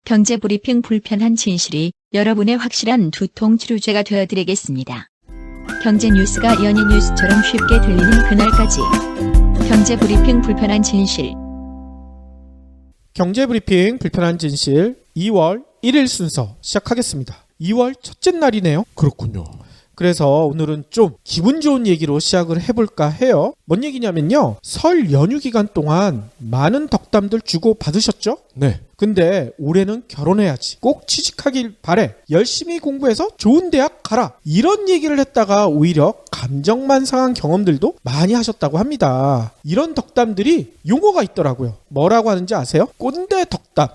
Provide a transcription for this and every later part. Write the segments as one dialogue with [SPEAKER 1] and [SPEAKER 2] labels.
[SPEAKER 1] 경제브리핑 불편한 진실이 여러분의 확실한 두통 치료제가 되어드리겠습니다. 경제 뉴스가 연예 뉴스처럼 쉽게 들리는 그날까지. 경제브리핑 불편한 진실.
[SPEAKER 2] 경제브리핑 불편한 진실 2월 1일 순서 시작하겠습니다. 2월 첫째 날이네요.
[SPEAKER 3] 그렇군요.
[SPEAKER 2] 그래서 오늘은 좀 기분 좋은 얘기로 시작을 해볼까 해요. 뭔 얘기냐면요. 설 연휴 기간 동안 많은 덕담들 주고 받으셨죠?
[SPEAKER 3] 네.
[SPEAKER 2] 근데 올해는 결혼해야지. 꼭 취직하길 바래. 열심히 공부해서 좋은 대학 가라. 이런 얘기를 했다가 오히려 감정만 상한 경험들도 많이 하셨다고 합니다. 이런 덕담들이 용어가 있더라고요. 뭐라고 하는지 아세요? 꼰대 덕담.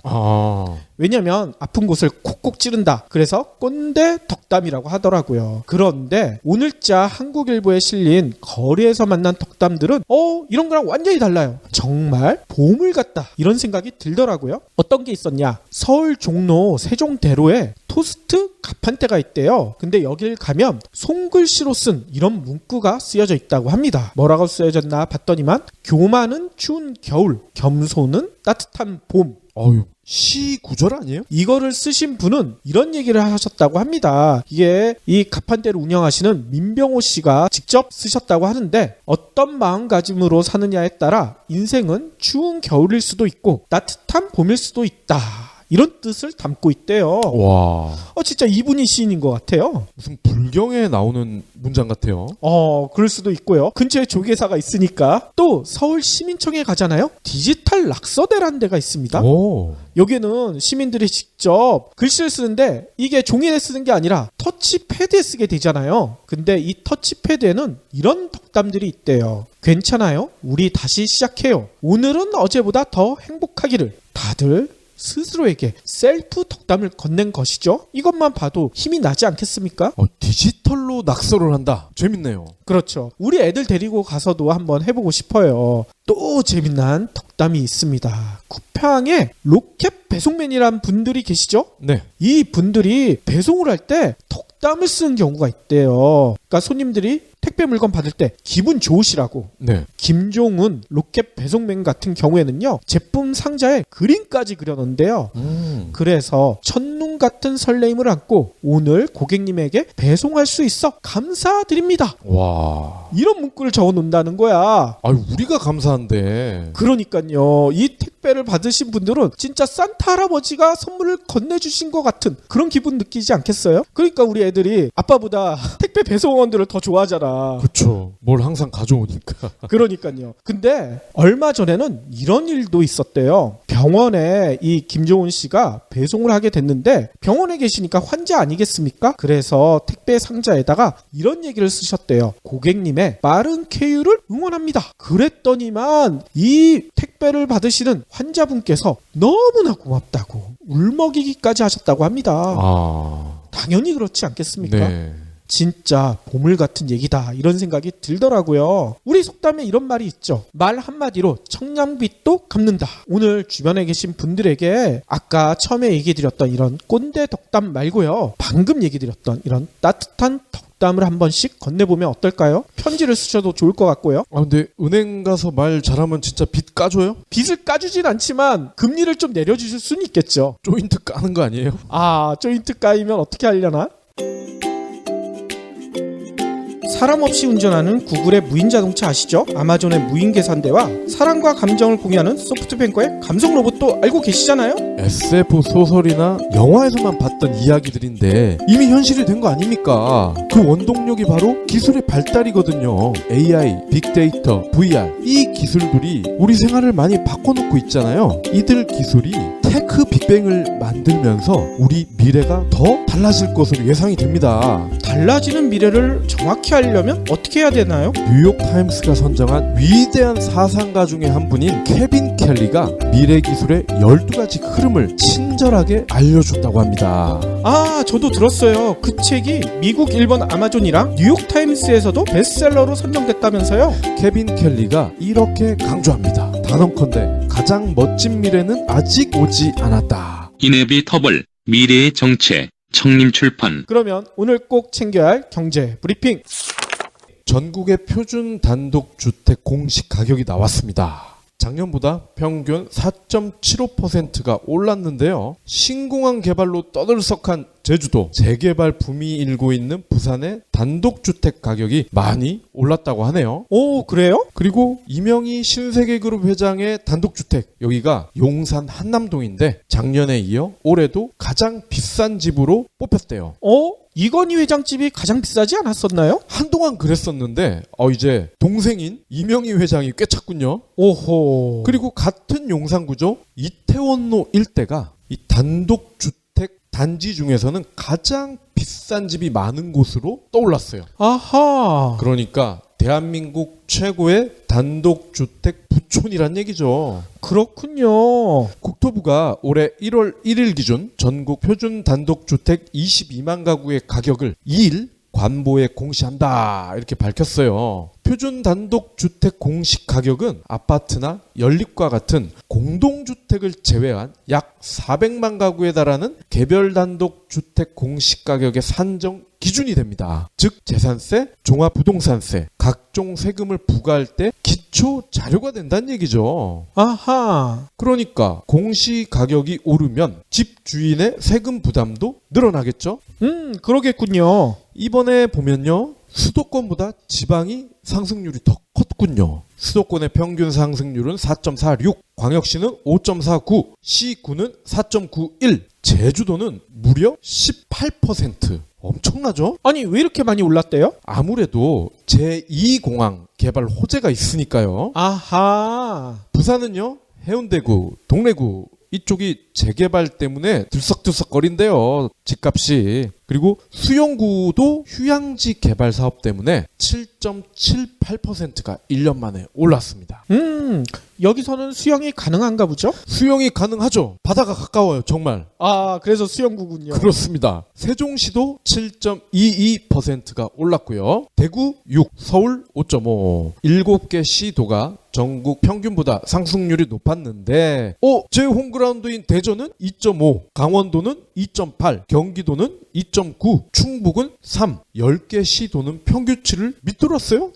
[SPEAKER 2] 왜냐면 아픈 곳을 콕콕 찌른다. 그래서 꼰대 덕담이라고 하더라고요. 그런데 오늘자 한국일보에 실린 거리에서 만난 덕담들은 이런 거랑 완전히 달라요. 정말 보물 같다. 이런 생각이 들더라고요. 어떤 게 있었냐? 서울 종로 세종대로에 토스트 가판대가 있대요. 근데 여길 가면 손글씨로 쓴 이런 문구가 쓰여져 있다고 합니다. 뭐라고 쓰여졌나 봤더니만 교만은 추운 겨울, 겸손은 따뜻한 봄.
[SPEAKER 3] 시 구절 아니에요?
[SPEAKER 2] 이거를 쓰신 분은 이런 얘기를 하셨다고 합니다. 이게 이 가판대를 운영하시는 민병호 씨가 직접 쓰셨다고 하는데 어떤 마음가짐으로 사느냐에 따라 인생은 추운 겨울일 수도 있고 따뜻한 봄일 수도 있다. 이런 뜻을 담고 있대요.
[SPEAKER 3] 와.
[SPEAKER 2] 진짜 이분이 시인인 것 같아요.
[SPEAKER 3] 무슨 불경에 나오는 문장 같아요.
[SPEAKER 2] 그럴 수도 있고요. 근처에 조계사가 있으니까 또 서울 시민청에 가잖아요. 디지털 낙서대라는 데가 있습니다.
[SPEAKER 3] 오.
[SPEAKER 2] 여기는 시민들이 직접 글씨를 쓰는데 이게 종이에 쓰는 게 아니라 터치패드에 쓰게 되잖아요. 근데 이 터치패드에는 이런 덕담들이 있대요. 괜찮아요. 우리 다시 시작해요. 오늘은 어제보다 더 행복하기를. 다들 스스로에게 셀프 덕담을 건넨 것이죠. 이것만 봐도 힘이 나지 않겠습니까?
[SPEAKER 3] 디지털로 낙서를 한다. 재밌네요.
[SPEAKER 2] 그렇죠. 우리 애들 데리고 가서도 한번 해보고 싶어요. 또 재미난 덕담이 있습니다. 쿠팡에 로켓 배송맨이란 분들이 계시죠?
[SPEAKER 3] 네.
[SPEAKER 2] 이 분들이 배송을 할 때 덕담을 쓰는 경우가 있대요. 그러니까 손님들이 택배 물건 받을 때 기분 좋으시라고.
[SPEAKER 3] 네.
[SPEAKER 2] 김종훈 로켓 배송맨 같은 경우에는요. 제품 상자에 그림까지 그려놓는데요. 그래서 첫눈 같은 설레임을 안고 오늘 고객님에게 배송할 수 있어 감사드립니다.
[SPEAKER 3] 와.
[SPEAKER 2] 이런 문구를 적어놓는다는 거야.
[SPEAKER 3] 우리가 감사한데.
[SPEAKER 2] 그러니까요. 이 택배를 받으신 분들은 진짜 산타 할아버지가 선물을 건네주신 것 같은 그런 기분 느끼지 않겠어요? 그러니까 우리 애들이 아빠보다 택배 배송원들을 더 좋아하잖아.
[SPEAKER 3] 그렇죠. 뭘 항상 가져오니까.
[SPEAKER 2] 그러니까요. 근데 얼마 전에는 이런 일도 있었대요. 병원에 이 김종훈 씨가 배송을 하게 됐는데 병원에 계시니까 환자 아니겠습니까? 그래서 택배 상자에다가 이런 얘기를 쓰셨대요. 고객님의 빠른 쾌유를 응원합니다. 그랬더니만 이 택배를 받으시는 환자분께서 너무나 고맙다고 울먹이기까지 하셨다고 합니다. 당연히 그렇지 않겠습니까?
[SPEAKER 3] 네.
[SPEAKER 2] 진짜 보물 같은 얘기다 이런 생각이 들더라고요. 우리 속담에 이런 말이 있죠. 말 한마디로 청량빛도 갚는다. 오늘 주변에 계신 분들에게 아까 처음에 얘기드렸던 이런 꼰대 덕담 말고요. 방금 얘기드렸던 이런 따뜻한 덕담을 한 번씩 건네보면 어떨까요? 편지를 쓰셔도 좋을 것 같고요.
[SPEAKER 3] 근데 은행 가서 말 잘하면 진짜 빚 까줘요?
[SPEAKER 2] 빚을 까주진 않지만 금리를 좀 내려주실 수는 있겠죠.
[SPEAKER 3] 조인트 까는 거 아니에요?
[SPEAKER 2] 조인트 까이면 어떻게 하려나? 사람 없이 운전하는 구글의 무인 자동차 아시죠? 아마존의 무인 계산대와 사랑과 감정을 공유하는 소프트뱅크의 감성 로봇도 알고 계시잖아요?
[SPEAKER 3] SF 소설이나 영화에서만 봤던 이야기들인데 이미 현실이 된 거 아닙니까? 그 원동력이 바로 기술의 발달이거든요. AI, 빅데이터, VR 이 기술들이 우리 생활을 많이 바꿔놓고 있잖아요. 이들 기술이 테크 빅뱅을 만들면서 우리 미래가 더 달라질 것으로 예상이 됩니다.
[SPEAKER 2] 달라지는 미래를 정확히 알려면 어떻게 해야 되나요?
[SPEAKER 3] 뉴욕타임스가 선정한 위대한 사상가 중에 한 분인 케빈 켈리가 미래 기술의 12가지 흐름을 친절하게 알려줬다고 합니다.
[SPEAKER 2] 저도 들었어요. 그 책이 미국, 일본 아마존이랑 뉴욕타임스에서도 베스트셀러로 선정됐다면서요?
[SPEAKER 3] 케빈 켈리가 이렇게 강조합니다. 단언컨대 가장 멋진 미래는 아직 오지 않았다.
[SPEAKER 4] 이네비터블 미래의 정체 청림출판.
[SPEAKER 2] 그러면 오늘 꼭 챙겨야 할 경제 브리핑.
[SPEAKER 3] 전국의 표준 단독주택 공시 가격이 나왔습니다. 작년보다 평균 4.75%가 올랐는데요. 신공항 개발로 떠들썩한 제주도, 재개발 붐이 일고 있는 부산의 단독주택 가격이 많이 올랐다고 하네요.
[SPEAKER 2] 오, 그래요?
[SPEAKER 3] 그리고 이명희 신세계그룹 회장의 단독주택, 여기가 용산 한남동인데 작년에 이어 올해도 가장 비싼 집으로 뽑혔대요.
[SPEAKER 2] 이건희 회장 집이 가장 비싸지 않았었나요?
[SPEAKER 3] 한동안 그랬었는데 이제 동생인 이명희 회장이 꽤 찼군요.
[SPEAKER 2] 오호.
[SPEAKER 3] 그리고 같은 용산구조 이태원로 일대가 이 단독주택 단지 중에서는 가장 비싼 집이 많은 곳으로 떠올랐어요.
[SPEAKER 2] 아하.
[SPEAKER 3] 그러니까 대한민국 최고의 단독주택 부촌이란 얘기죠.
[SPEAKER 2] 그렇군요.
[SPEAKER 3] 국토부가 올해 1월 1일 기준 전국 표준 단독주택 22만 가구의 가격을 2일 관보에 공시한다 이렇게 밝혔어요. 표준 단독주택 공시 가격은 아파트나 연립과 같은 공동주택을 제외한 약 400만 가구에 달하는 개별 단독주택 공시 가격의 산정 기준이 됩니다. 즉 재산세, 종합부동산세, 각종 세금을 부과할 때 기초 자료가 된다는 얘기죠.
[SPEAKER 2] 아하.
[SPEAKER 3] 그러니까 공시 가격이 오르면 집 주인의 세금 부담도 늘어나겠죠.
[SPEAKER 2] 그러겠군요.
[SPEAKER 3] 이번에 보면요. 수도권보다 지방이 상승률이 더 컸군요. 수도권의 평균 상승률은 4.46, 광역시는 5.49, 시구는 4.91, 제주도는 무려 18%. 엄청나죠?
[SPEAKER 2] 아니, 왜 이렇게 많이 올랐대요?
[SPEAKER 3] 아무래도 제2공항 개발 호재가 있으니까요.
[SPEAKER 2] 아하.
[SPEAKER 3] 부산은요. 해운대구, 동래구 이쪽이 재개발 때문에 들썩들썩거린대요. 집값이. 그리고 수영구도 휴양지 개발 사업 때문에 7.78%가 1년 만에 올랐습니다.
[SPEAKER 2] 여기서는 수영이 가능한가 보죠?
[SPEAKER 3] 수영이 가능하죠. 바다가 가까워요. 정말.
[SPEAKER 2] 아, 그래서 수영구군요.
[SPEAKER 3] 그렇습니다. 세종시도 7.22%가 올랐고요. 대구 6, 서울 5.5. 7개 시도가 전국 평균보다 상승률이 높았는데 제 홈그라운드인 대전은 2.5, 강원도는 2.8, 경기도는 2.9, 충북은 3, 10개 시도는 평균치를 밑돌았어요?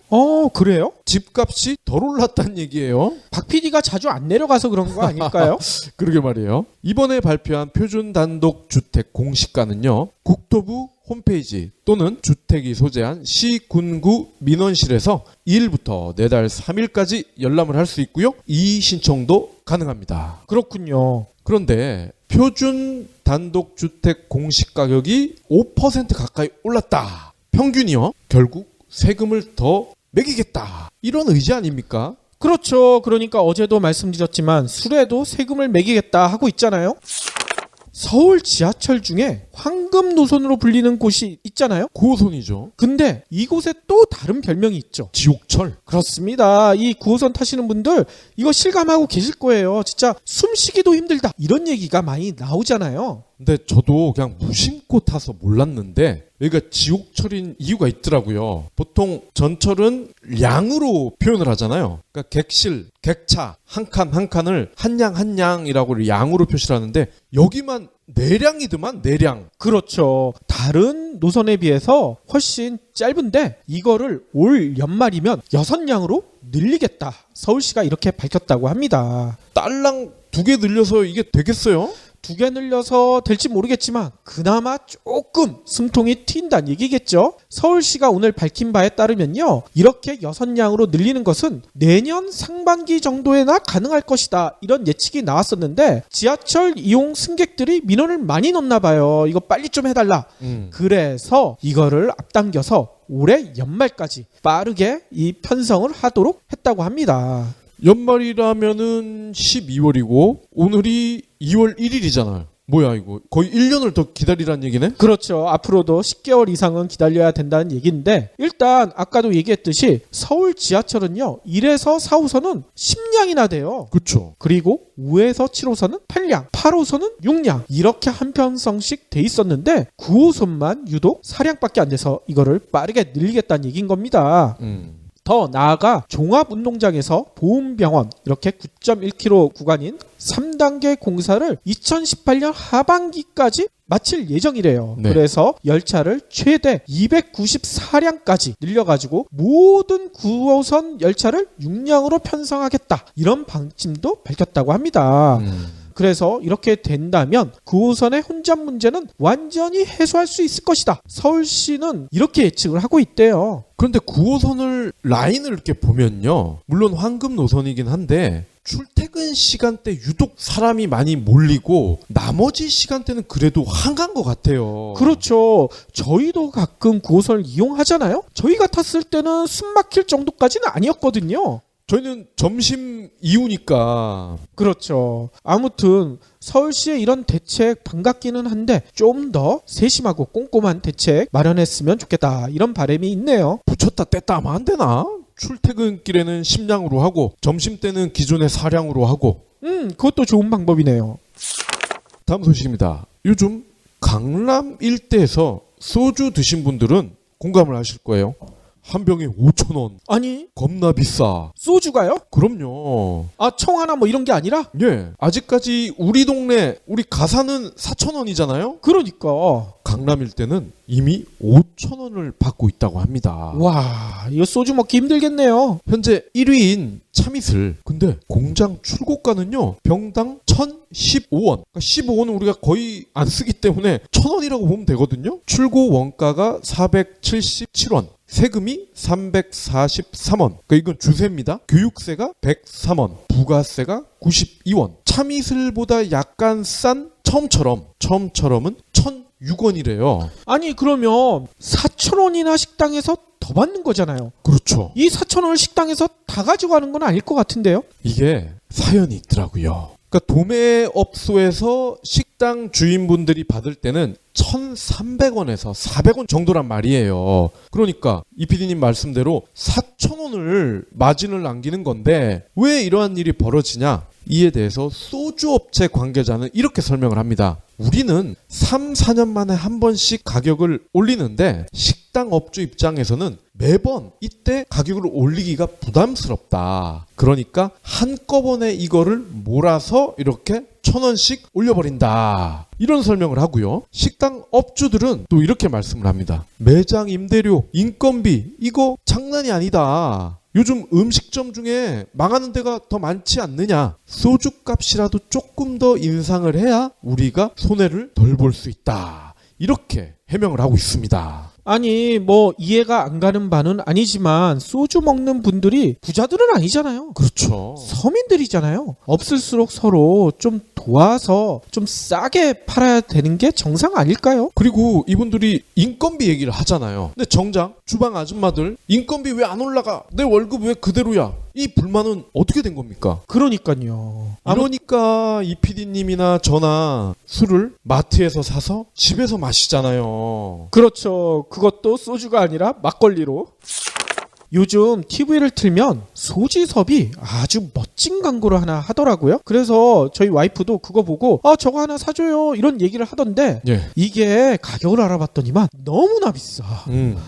[SPEAKER 2] 그래요?
[SPEAKER 3] 집값이 덜 올랐다는 얘기예요.
[SPEAKER 2] 박 PD가 자주 안 내려가서 그런 거 아닐까요?
[SPEAKER 3] 그러게 말이에요. 이번에 발표한 표준 단독 주택 공시가는요. 국토부 홈페이지 또는 주택이 소재한 시, 군구, 민원실에서 2일부터 내달 3일까지 열람을 할 수 있고요. 이의 신청도 가능합니다.
[SPEAKER 2] 그렇군요.
[SPEAKER 3] 그런데 표준 단독주택 공시가격이 5% 가까이 올랐다. 평균이요. 결국 세금을 더 매기겠다. 이런 의지 아닙니까?
[SPEAKER 2] 그렇죠. 그러니까 어제도 말씀드렸지만 술에도 세금을 매기겠다 하고 있잖아요. 서울 지하철 중에 황금 노선으로 불리는 곳이 있잖아요.
[SPEAKER 3] 9호선이죠.
[SPEAKER 2] 근데 이곳에 또 다른 별명이 있죠.
[SPEAKER 3] 지옥철.
[SPEAKER 2] 그렇습니다. 이 9호선 타시는 분들 이거 실감하고 계실 거예요. 진짜 숨쉬기도 힘들다. 이런 얘기가 많이 나오잖아요.
[SPEAKER 3] 근데 저도 그냥 무심코 타서 몰랐는데 여기가 지옥철인 이유가 있더라고요. 보통 전철은 량으로 표현을 하잖아요. 그러니까 객실, 객차 한 칸 한 칸을 한 양 한 양이라고 양으로 표시를 하는데 여기만 내량이더만 내량.
[SPEAKER 2] 그렇죠. 다른 노선에 비해서 훨씬 짧은데 이거를 올 연말이면 6량으로 늘리겠다. 서울시가 이렇게 밝혔다고 합니다.
[SPEAKER 3] 딸랑 2개 늘려서 이게 되겠어요?
[SPEAKER 2] 2개 늘려서 될지 모르겠지만 그나마 조금 숨통이 튄다는 얘기겠죠. 서울시가 오늘 밝힌 바에 따르면요. 이렇게 6량으로 늘리는 것은 내년 상반기 정도에나 가능할 것이다. 이런 예측이 나왔었는데 지하철 이용 승객들이 민원을 많이 넣나 봐요. 이거 빨리 좀 해달라. 그래서 이거를 앞당겨서 올해 연말까지 빠르게 이 편성을 하도록 했다고 합니다.
[SPEAKER 3] 연말이라면은 12월이고 오늘이 2월 1일이잖아요. 뭐야 이거 거의 1년을 더 기다리란 얘기네?
[SPEAKER 2] 그렇죠. 앞으로도 10개월 이상은 기다려야 된다는 얘기인데 일단 아까도 얘기했듯이 서울 지하철은요. 1에서 4호선은 10량이나 돼요.
[SPEAKER 3] 그렇죠.
[SPEAKER 2] 그리고 5에서 7호선은 8량, 8호선은 6량 이렇게 한 편성씩 돼 있었는데 9호선만 유독 4량밖에 안 돼서 이거를 빠르게 늘리겠다는 얘기인 겁니다. 더 나아가 종합운동장에서 보훈병원 이렇게 9.1km 구간인 3단계 공사를 2018년 하반기까지 마칠 예정이래요.
[SPEAKER 3] 네.
[SPEAKER 2] 그래서 열차를 최대 294량까지 늘려가지고 모든 9호선 열차를 6량으로 편성하겠다. 이런 방침도 밝혔다고 합니다. 그래서 이렇게 된다면 9호선의 혼잡 문제는 완전히 해소할 수 있을 것이다. 서울시는 이렇게 예측을 하고 있대요.
[SPEAKER 3] 그런데 9호선을 라인을 이렇게 보면요. 물론 황금 노선이긴 한데 출퇴근 시간대 유독 사람이 많이 몰리고 나머지 시간대는 그래도 한가한 것 같아요.
[SPEAKER 2] 그렇죠. 저희도 가끔 9호선을 이용하잖아요. 저희가 탔을 때는 숨 막힐 정도까지는 아니었거든요.
[SPEAKER 3] 저희는 점심 이후니까.
[SPEAKER 2] 그렇죠. 아무튼 서울시의 이런 대책 반갑기는 한데 좀 더 세심하고 꼼꼼한 대책 마련했으면 좋겠다. 이런 바람이 있네요.
[SPEAKER 3] 붙였다 뗐다 하면 안 되나? 출퇴근길에는 10량으로 하고 점심때는 기존의 4량으로 하고.
[SPEAKER 2] 그것도 좋은 방법이네요.
[SPEAKER 3] 다음 소식입니다. 요즘 강남 일대에서 소주 드신 분들은 공감을 하실 거예요. 한 병에 5,000원.
[SPEAKER 2] 아니,
[SPEAKER 3] 겁나 비싸.
[SPEAKER 2] 소주가요?
[SPEAKER 3] 그럼요.
[SPEAKER 2] 아, 청 하나 뭐 이런 게 아니라?
[SPEAKER 3] 예. 아직까지 우리 동네, 우리 가사는 4,000원이잖아요?
[SPEAKER 2] 그러니까.
[SPEAKER 3] 강남 일대는 이미 5,000원을 받고 있다고 합니다.
[SPEAKER 2] 와, 이거 소주 먹기 힘들겠네요.
[SPEAKER 3] 현재 1위인 참이슬. 근데 공장 출고가는요. 병당 1,015원. 그러니까 15원은 우리가 거의 안 쓰기 때문에 1,000원이라고 보면 되거든요. 출고 원가가 477원. 세금이 343원. 그러니까 이건 주세입니다. 교육세가 103원. 부가세가 92원. 참이슬보다 약간 싼 처음처럼은 1,006원이래요.
[SPEAKER 2] 아니, 그러면 4,000원이나 식당에서 더 받는 거잖아요.
[SPEAKER 3] 그렇죠.
[SPEAKER 2] 이 4,000원을 식당에서 다 가져가는 건 아닐 것 같은데요?
[SPEAKER 3] 이게 사연이 있더라고요. 그러니까 도매업소에서 식당 주인분들이 받을 때는 1,300원에서 400원 정도란 말이에요. 그러니까 이 PD님 말씀대로 4,000원을 마진을 남기는 건데 왜 이러한 일이 벌어지냐? 이에 대해서 소주업체 관계자는 이렇게 설명을 합니다. 우리는 3, 4년 만에 한 번씩 가격을 올리는데 식당 업주 입장에서는 매번 이때 가격을 올리기가 부담스럽다. 그러니까 한꺼번에 이거를 몰아서 이렇게 1,000원씩 올려버린다. 이런 설명을 하고요. 식당 업주들은 또 이렇게 말씀을 합니다. 매장 임대료, 인건비 이거 장난이 아니다. 요즘 음식점 중에 망하는 데가 더 많지 않느냐. 소주값이라도 조금 더 인상을 해야 우리가 손해를 덜 볼 수 있다. 이렇게 해명을 하고 있습니다.
[SPEAKER 2] 아니, 뭐 이해가 안 가는 바는 아니지만 소주 먹는 분들이 부자들은 아니잖아요.
[SPEAKER 3] 그렇죠.
[SPEAKER 2] 서민들이잖아요. 없을수록 서로 좀 도와서 좀 싸게 팔아야 되는 게 정상 아닐까요?
[SPEAKER 3] 그리고 이분들이 인건비 얘기를 하잖아요. 근데 정작 주방 아줌마들 인건비 왜 안 올라가? 내 월급 왜 그대로야? 이 불만은 어떻게 된 겁니까?
[SPEAKER 2] 그러니까요.
[SPEAKER 3] 그러니까 이 PD님이나 저나 술을 마트에서 사서 집에서 마시잖아요.
[SPEAKER 2] 그렇죠. 그것도 소주가 아니라 막걸리로. 요즘 TV를 틀면 소지섭이 아주 멋진 광고를 하나 하더라고요. 그래서 저희 와이프도 그거 보고 저거 하나 사줘요 이런 얘기를 하던데
[SPEAKER 3] 예.
[SPEAKER 2] 이게 가격을 알아봤더니만 너무나 비싸.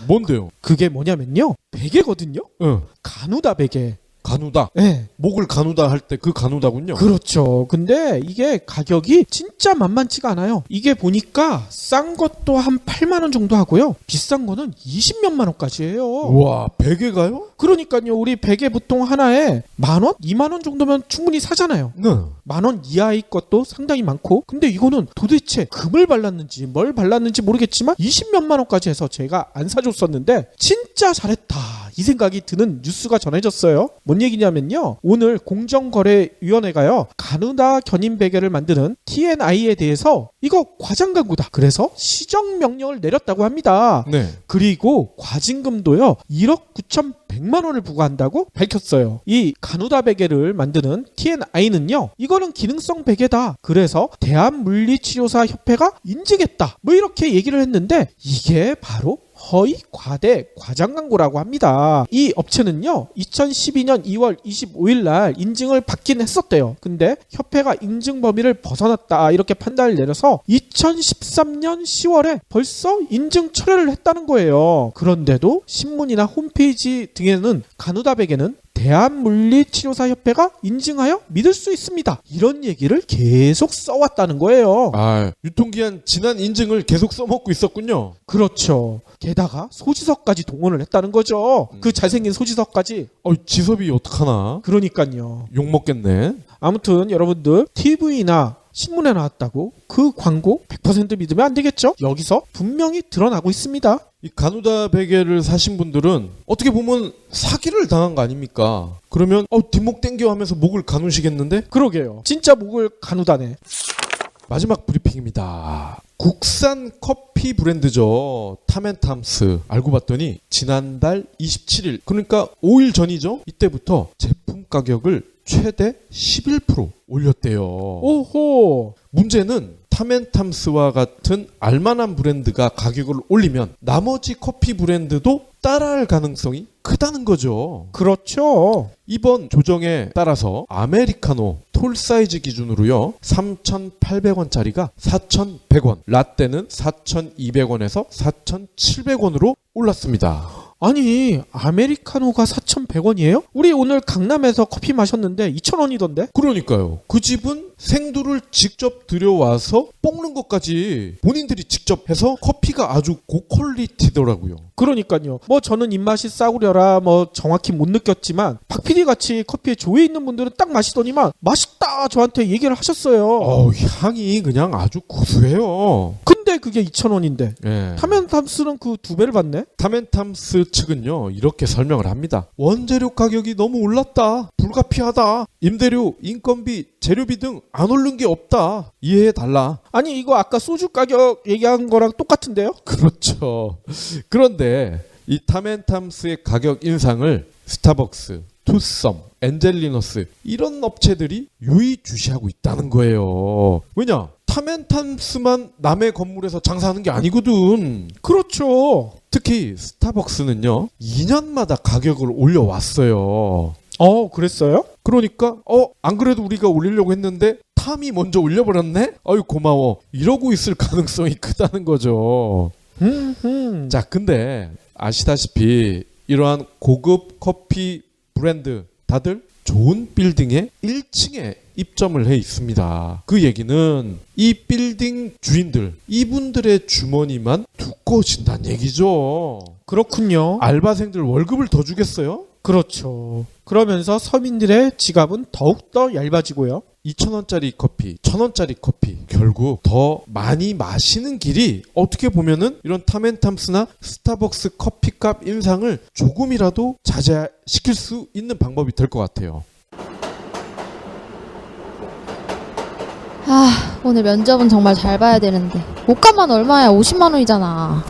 [SPEAKER 3] 뭔데요?
[SPEAKER 2] 그게 뭐냐면요. 베개거든요.
[SPEAKER 3] 응.
[SPEAKER 2] 가누다 베개.
[SPEAKER 3] 가누다.
[SPEAKER 2] 네.
[SPEAKER 3] 목을 가누다 할 때 그 가누다군요.
[SPEAKER 2] 그렇죠. 근데 이게 가격이 진짜 만만치가 않아요. 이게 보니까 싼 것도 한 8만 원 정도 하고요. 비싼 거는 20몇만 원까지 해요.
[SPEAKER 3] 우와, 베개가요?
[SPEAKER 2] 그러니까요. 우리 베개 보통 하나에 10,000원? 2만 원 정도면 충분히 사잖아요.
[SPEAKER 3] 네.
[SPEAKER 2] 10,000원 이하의 것도 상당히 많고 근데 이거는 도대체 금을 발랐는지 뭘 발랐는지 모르겠지만 20몇만 원까지 해서 제가 안 사줬었는데 진짜 잘했다 이 생각이 드는 뉴스가 전해졌어요. 뭔 얘기냐면요. 오늘 공정거래위원회가요. 가누다 견인 베개를 만드는 TNI에 대해서 이거 과장 광고다. 그래서 시정 명령을 내렸다고 합니다.
[SPEAKER 3] 네.
[SPEAKER 2] 그리고 과징금도요. 1억 9,100만 원을 부과한다고 밝혔어요. 이 가누다 베개를 만드는 TNI는요. 이거는 기능성 베개다. 그래서 대한물리치료사 협회가 인증했다. 뭐 이렇게 얘기를 했는데 이게 바로 허위 과대 과장 광고라고 합니다. 이 업체는요 2012년 2월 25일 날 인증을 받긴 했었대요. 근데 협회가 인증 범위를 벗어났다 이렇게 판단을 내려서 2013년 10월에 벌써 인증 철회를 했다는 거예요. 그런데도 신문이나 홈페이지 등에는 간호답에게는 대한물리치료사협회가 인증하여 믿을 수 있습니다. 이런 얘기를 계속 써왔다는 거예요.
[SPEAKER 3] 아, 유통기한 지난 인증을 계속 써먹고 있었군요.
[SPEAKER 2] 그렇죠. 게다가 소지섭까지 동원을 했다는 거죠. 그 잘생긴 소지섭까지.
[SPEAKER 3] 지섭이 어떡하나?
[SPEAKER 2] 그러니까요.
[SPEAKER 3] 욕먹겠네.
[SPEAKER 2] 아무튼 여러분들 TV나 신문에 나왔다고 그 광고 100% 믿으면 안 되겠죠? 여기서 분명히 드러나고 있습니다.
[SPEAKER 3] 이 가누다 베개를 사신 분들은 어떻게 보면 사기를 당한 거 아닙니까? 그러면 뒷목 땡겨 하면서 목을 가누시겠는데?
[SPEAKER 2] 그러게요. 진짜 목을 가누다네.
[SPEAKER 3] 마지막 브리핑입니다. 국산 커피 브랜드죠. 탐앤탐스. 알고 봤더니 지난달 27일 그러니까 5일 전이죠. 이때부터 제품 가격을 최대 11% 올렸대요.
[SPEAKER 2] 오호.
[SPEAKER 3] 문제는 탐앤탐스와 같은 알만한 브랜드가 가격을 올리면 나머지 커피 브랜드도 따라할 가능성이 크다는 거죠.
[SPEAKER 2] 그렇죠.
[SPEAKER 3] 이번 조정에 따라서 아메리카노 톨 사이즈 기준으로요 3,800원짜리가 4,100원, 라떼는 4,200원에서 4,700원으로 올랐습니다.
[SPEAKER 2] 아니 아메리카노가 4,100원이에요? 우리 오늘 강남에서 커피 마셨는데 2,000원이던데?
[SPEAKER 3] 그러니까요. 그 집은 생두를 직접 들여와서 볶는 것까지 본인들이 직접 해서 커피가 아주 고퀄리티더라고요.
[SPEAKER 2] 그러니까요. 뭐 저는 입맛이 싸구려라 뭐 정확히 못 느꼈지만 박 PD 같이 커피에 조예 있는 분들은 딱 마시더니만 맛있다 저한테 얘기를 하셨어요.
[SPEAKER 3] 향이 그냥 아주 구수해요.
[SPEAKER 2] 근데 그게 2,000원인데
[SPEAKER 3] 예.
[SPEAKER 2] 탐앤탐스는 그 2배를 받네?
[SPEAKER 3] 탐앤탐스 측은요 이렇게 설명을 합니다. 원재료 가격이 너무 올랐다. 불가피하다. 임대료, 인건비, 재료비 등 안 오른 게 없다. 이해해달라.
[SPEAKER 2] 아니 이거 아까 소주 가격 얘기한 거랑 똑같은데요?
[SPEAKER 3] 그렇죠. 그런데 이 탐앤탐스의 가격 인상을 스타벅스, 투썸, 엔젤리너스 이런 업체들이 유의주시하고 있다는 거예요. 왜냐? 탐앤탐스만 남의 건물에서 장사하는 게 아니거든.
[SPEAKER 2] 그렇죠.
[SPEAKER 3] 특히 스타벅스는요 2년마다 가격을 올려왔어요.
[SPEAKER 2] 그랬어요?
[SPEAKER 3] 그러니까 안 그래도 우리가 올리려고 했는데 탐이 먼저 올려버렸네? 아유 고마워. 이러고 있을 가능성이 크다는 거죠. 자, 근데 아시다시피 이러한 고급 커피 브랜드 다들 좋은 빌딩의 1층에 입점을 해 있습니다. 그 얘기는 이 빌딩 주인들, 이분들의 주머니만 두꺼워진다는 얘기죠.
[SPEAKER 2] 그렇군요.
[SPEAKER 3] 알바생들 월급을 더 주겠어요?
[SPEAKER 2] 그렇죠. 그러면서 서민들의 지갑은 더욱더 얇아지고요.
[SPEAKER 3] 2,000원짜리 커피, 1,000원짜리 커피 결국 더 많이 마시는 길이 어떻게 보면은 이런 탐앤탐스나 스타벅스 커피값 인상을 조금이라도 자제시킬 수 있는 방법이 될 것 같아요.
[SPEAKER 5] 오늘 면접은 정말 잘 봐야 되는데 옷값만 얼마야? 50만 원이잖아.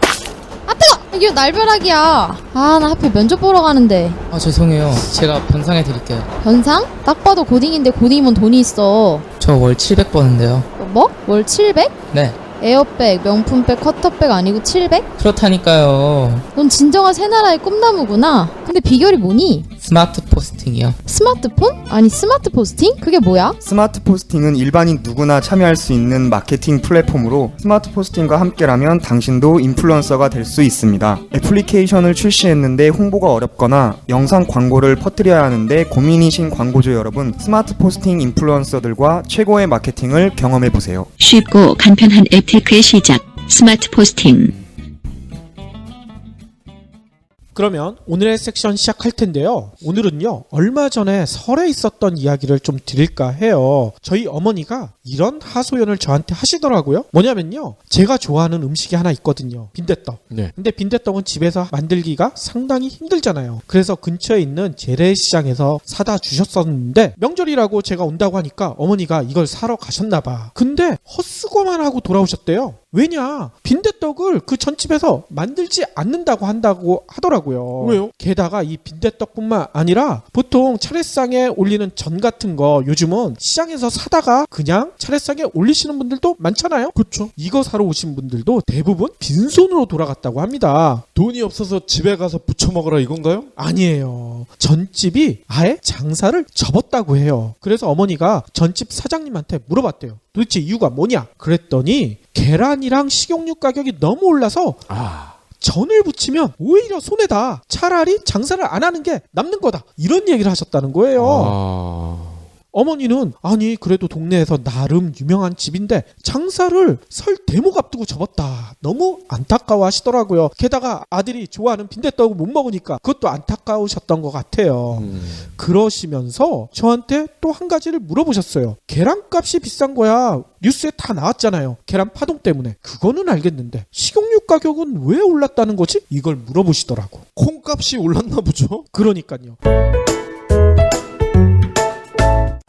[SPEAKER 5] 뜨거! 이게 날벼락이야. 나 하필 면접 보러 가는데.
[SPEAKER 6] 죄송해요. 제가 변상해 드릴게요.
[SPEAKER 5] 변상? 딱 봐도 고딩인데 고딩이면 돈이 있어.
[SPEAKER 6] 저 월 700 버는데요.
[SPEAKER 5] 뭐? 월 700?
[SPEAKER 6] 네,
[SPEAKER 5] 에어백, 명품백, 커터백 아니고 700?
[SPEAKER 6] 그렇다니까요.
[SPEAKER 5] 넌 진정한 새나라의 꿈나무구나. 근데 비결이 뭐니?
[SPEAKER 6] 스마트 포스팅이요.
[SPEAKER 5] 스마트폰? 아니 스마트 포스팅? 그게 뭐야?
[SPEAKER 7] 스마트 포스팅은 일반인 누구나 참여할 수 있는 마케팅 플랫폼으로 스마트 포스팅과 함께라면 당신도 인플루언서가 될 수 있습니다. 애플리케이션을 출시했는데 홍보가 어렵거나 영상 광고를 퍼뜨려야 하는데 고민이신 광고주 여러분, 스마트 포스팅 인플루언서들과 최고의 마케팅을 경험해보세요.
[SPEAKER 1] 쉽고 간편한 앱테크의 시작. 스마트 포스팅.
[SPEAKER 2] 그러면 오늘의 섹션 시작할 텐데요. 오늘은요, 얼마 전에 설에 있었던 이야기를 좀 드릴까 해요. 저희 어머니가 이런 하소연을 저한테 하시더라고요. 뭐냐면요, 제가 좋아하는 음식이 하나 있거든요. 빈대떡.
[SPEAKER 3] 네.
[SPEAKER 2] 근데 빈대떡은 집에서 만들기가 상당히 힘들잖아요. 그래서 근처에 있는 재래시장에서 사다 주셨었는데 명절이라고 제가 온다고 하니까 어머니가 이걸 사러 가셨나 봐. 근데 헛수고만 하고 돌아오셨대요. 왜냐? 빈대떡을 그 전집에서 만들지 않는다고 한다고 하더라고요.
[SPEAKER 3] 왜요?
[SPEAKER 2] 게다가 이 빈대떡뿐만 아니라 보통 차례상에 올리는 전 같은 거 요즘은 시장에서 사다가 그냥 차례상에 올리시는 분들도 많잖아요.
[SPEAKER 3] 그쵸.
[SPEAKER 2] 이거 사러 오신 분들도 대부분 빈손으로 돌아갔다고 합니다.
[SPEAKER 3] 돈이 없어서 집에 가서 부쳐 먹으라 이건가요?
[SPEAKER 2] 아니에요. 전집이 아예 장사를 접었다고 해요. 그래서 어머니가 전집 사장님한테 물어봤대요. 도대체 이유가 뭐냐? 그랬더니 계란이랑 식용유 가격이 너무 올라서 전을 부치면 오히려 손해다. 차라리 장사를 안 하는 게 남는 거다. 이런 얘기를 하셨다는 거예요. 어머니는 아니 그래도 동네에서 나름 유명한 집인데 장사를 설 대목 앞두고 접었다. 너무 안타까워 하시더라고요. 게다가 아들이 좋아하는 빈대떡을 못 먹으니까 그것도 안타까우셨던 것 같아요. 그러시면서 저한테 또 한 가지를 물어보셨어요. 계란값이 비싼 거야. 뉴스에 다 나왔잖아요. 계란 파동 때문에. 그거는 알겠는데 식용유 가격은 왜 올랐다는 거지? 이걸 물어보시더라고.
[SPEAKER 3] 콩값이 올랐나 보죠?
[SPEAKER 2] 그러니까요.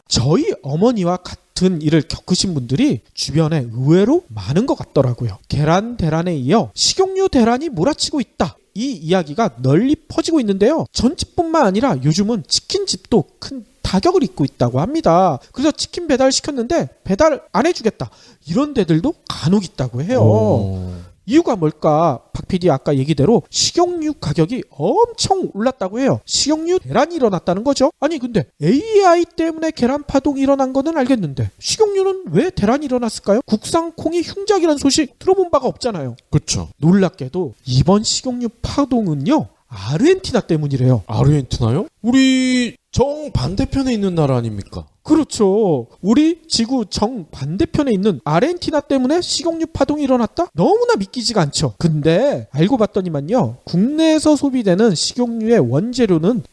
[SPEAKER 2] 저희 어머니와 같은 일을 겪으신 분들이 주변에 의외로 많은 것 같더라고요. 계란 대란에 이어 식용유 대란이 몰아치고 있다. 이 이야기가 널리 퍼지고 있는데요. 전집뿐만 아니라 요즘은 치킨집도 큰 타격을 입고 있다고 합니다. 그래서 치킨 배달 시켰는데 배달 안 해주겠다. 이런 데들도 간혹 있다고 해요. 이유가 뭘까? 박 PD 아까 얘기대로 식용유 가격이 엄청 올랐다고 해요. 식용유 대란이 일어났다는 거죠. 아니 근데 AI 때문에 계란 파동이 일어난 거는 알겠는데 식용유는 왜 대란이 일어났을까요? 국산 콩이 흉작이라는 소식 들어본 바가 없잖아요.
[SPEAKER 3] 그쵸.
[SPEAKER 2] 놀랍게도 이번 식용유 파동은요 아르헨티나 때문이래요.
[SPEAKER 3] 아르헨티나요? 우리 정 반대편에 있는 나라 아닙니까?
[SPEAKER 2] 그렇죠. 우리 지구 정 반대편에 있는 아르헨티나 때문에 식용유 파동이 일어났다? 너무나 믿기지가 않죠. 근데 알고 봤더니만요. 국내에서 소비되는 식용유의 원재료는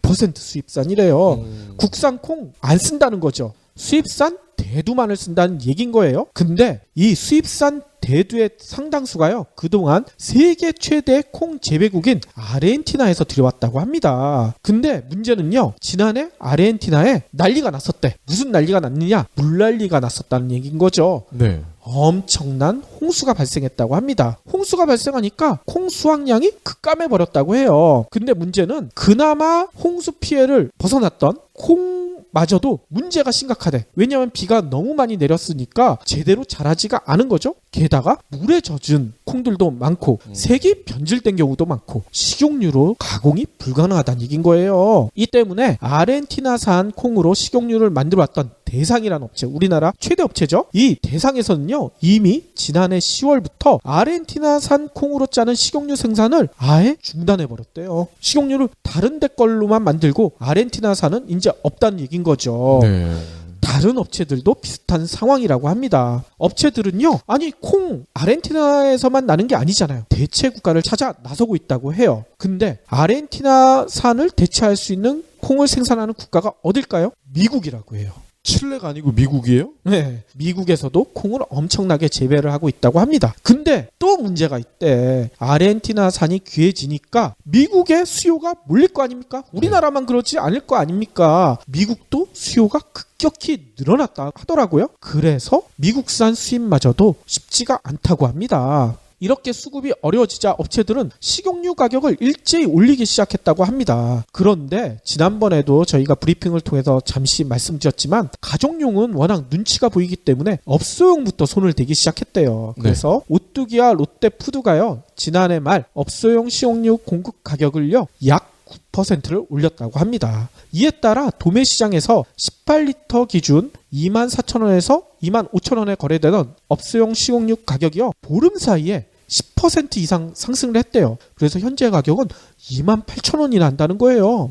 [SPEAKER 2] 100% 수입산이래요. 국산 콩 안 쓴다는 거죠. 수입산 대두만을 쓴다는 얘긴 거예요. 근데 이 수입산 대두의 상당수가요. 그동안 세계 최대 콩 재배국인 아르헨티나에서 들여왔다고 합니다. 근데 문제는요. 지난해 아르헨티나에 난리가 났었대. 무슨 난리가 났느냐? 물난리가 났었다는 얘기인 거죠.
[SPEAKER 3] 네.
[SPEAKER 2] 엄청난 홍수가 발생했다고 합니다. 홍수가 발생하니까 콩 수확량이 급감해 버렸다고 해요. 근데 문제는 그나마 홍수 피해를 벗어났던 콩마저도 문제가 심각하대. 왜냐하면 비가 너무 많이 내렸으니까 제대로 자라지가 않은 거죠. 게다가 물에 젖은 콩들도 많고 색이 변질된 경우도 많고 식용유로 가공이 불가능하다는 얘기인 거예요. 이 때문에 아르헨티나산 콩으로 식용유를 만들어왔던 대상이라는 업체, 우리나라 최대 업체죠. 이 대상에서는요 이미 지난해 10월부터 아르헨티나산 콩으로 짜는 식용유 생산을 아예 중단해버렸대요. 식용유를 다른 데 걸로만 만들고 아르헨티나산은 이제 없다는 얘기인 거죠.
[SPEAKER 3] 네.
[SPEAKER 2] 다른 업체들도 비슷한 상황이라고 합니다. 업체들은요, 아니 콩 아르헨티나에서만 나는 게 아니잖아요. 대체 국가를 찾아 나서고 있다고 해요. 근데 아르헨티나산을 대체할 수 있는 콩을 생산하는 국가가 어딜까요? 미국이라고 해요.
[SPEAKER 3] 칠레가 아니고 미국이에요?
[SPEAKER 2] 네, 미국에서도 콩을 엄청나게 재배를 하고 있다고 합니다. 근데 또 문제가 있대. 아르헨티나산이 귀해지니까 미국의 수요가 몰릴 거 아닙니까? 우리나라만 그렇지 않을 거 아닙니까? 미국도 수요가 급격히 늘어났다 하더라고요. 그래서 미국산 수입마저도 쉽지가 않다고 합니다. 이렇게 수급이 어려워지자 업체들은 식용유 가격을 일제히 올리기 시작했다고 합니다. 그런데 지난번에도 저희가 브리핑을 통해서 잠시 말씀드렸지만 가정용은 워낙 눈치가 보이기 때문에 업소용부터 손을 대기 시작했대요. 그래서 오뚜기와 롯데푸드가요. 지난해 말 업소용 식용유 공급 가격을요. 약 9%를 올렸다고 합니다. 이에 따라 도매 시장에서 18리터 기준 24,000원에서 25,000원에 거래되던 업소용 식용유 가격이요. 보름 사이에 10% 이상 상승을 했대요. 그래서 현재 가격은 28,000원이나 한다는 거예요.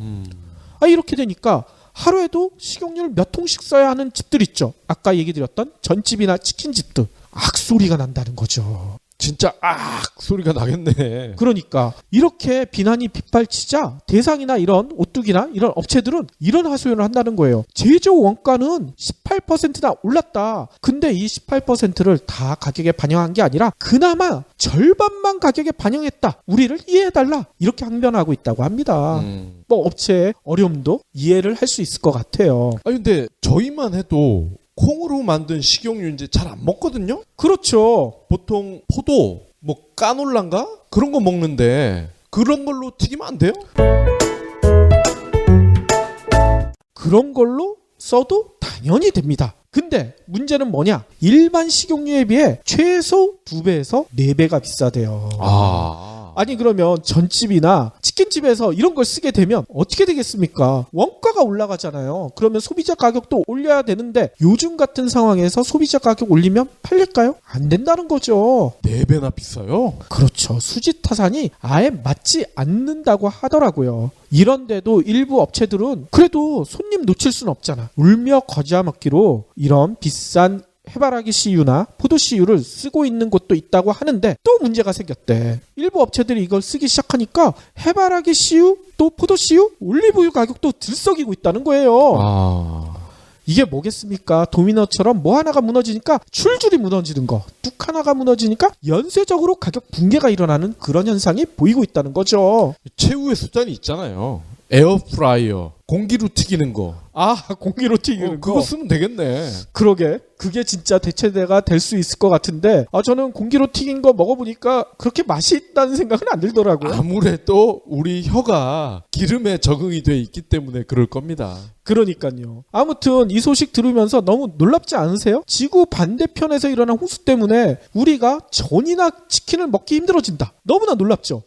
[SPEAKER 2] 이렇게 되니까 하루에도 식용유를 몇 통씩 써야 하는 집들 있죠. 아까 얘기 드렸던 전집이나 치킨집들. 악소리가 난다는 거죠.
[SPEAKER 3] 진짜 소리가 나겠네.
[SPEAKER 2] 그러니까 이렇게 비난이 빗발치자 대상이나 이런 오뚜기나 이런 업체들은 이런 하소연을 한다는 거예요. 제조 원가는 18%나 올랐다. 근데 이 18%를 다 가격에 반영한 게 아니라 그나마 절반만 가격에 반영했다. 우리를 이해해달라. 이렇게 항변하고 있다고 합니다. 뭐 업체의 어려움도 이해를 할 수 있을 것 같아요.
[SPEAKER 3] 근데 저희만 해도 콩으로 만든 식용유 이제 잘 안 먹거든요.
[SPEAKER 2] 그렇죠.
[SPEAKER 3] 보통 포도, 뭐 까놀라인가 그런 거 먹는데 그런 걸로 튀기면 안 돼요?
[SPEAKER 2] 그런 걸로 써도 당연히 됩니다. 근데 문제는 뭐냐? 일반 식용유에 비해 최소 2배에서 4배가 비싸대요. 아니 그러면 전집이나 치킨집에서 이런 걸 쓰게 되면 어떻게 되겠습니까? 원가가 올라가잖아요. 그러면 소비자 가격도 올려야 되는데 요즘 같은 상황에서 소비자 가격 올리면 팔릴까요? 안 된다는 거죠.
[SPEAKER 3] 4배나 비싸요?
[SPEAKER 2] 그렇죠. 수지타산이 아예 맞지 않는다고 하더라고요. 이런데도 일부 업체들은 그래도 손님 놓칠 순 없잖아. 울며 거지와 먹기로 이런 비싼 해바라기 씨유나 포도 씨유를 쓰고 있는 곳도 있다고 하는데 또 문제가 생겼대. 일부 업체들이 이걸 쓰기 시작하니까 해바라기 씨유 또 포도 씨유, 올리브유 가격도 들썩이고 있다는 거예요. 이게 뭐겠습니까? 도미노처럼 뭐 하나가 무너지니까 줄줄이 무너지는 거, 뚝 하나가 무너지니까 연쇄적으로 가격 붕괴가 일어나는 그런 현상이 보이고 있다는 거죠.
[SPEAKER 3] 최후의 수단이 있잖아요. 에어프라이어, 공기로 튀기는 거.
[SPEAKER 2] 공기로 튀기는 거.
[SPEAKER 3] 그거 쓰면 되겠네.
[SPEAKER 2] 그러게. 그게 진짜 대체대가 될 수 있을 것 같은데 저는 공기로 튀긴 거 먹어보니까 그렇게 맛이 있다는 생각은 안 들더라고요.
[SPEAKER 3] 아무래도 우리 혀가 기름에 적응이 돼 있기 때문에 그럴 겁니다.
[SPEAKER 2] 그러니까요. 아무튼 이 소식 들으면서 너무 놀랍지 않으세요? 지구 반대편에서 일어난 홍수 때문에 우리가 전이나 치킨을 먹기 힘들어진다. 너무나 놀랍죠?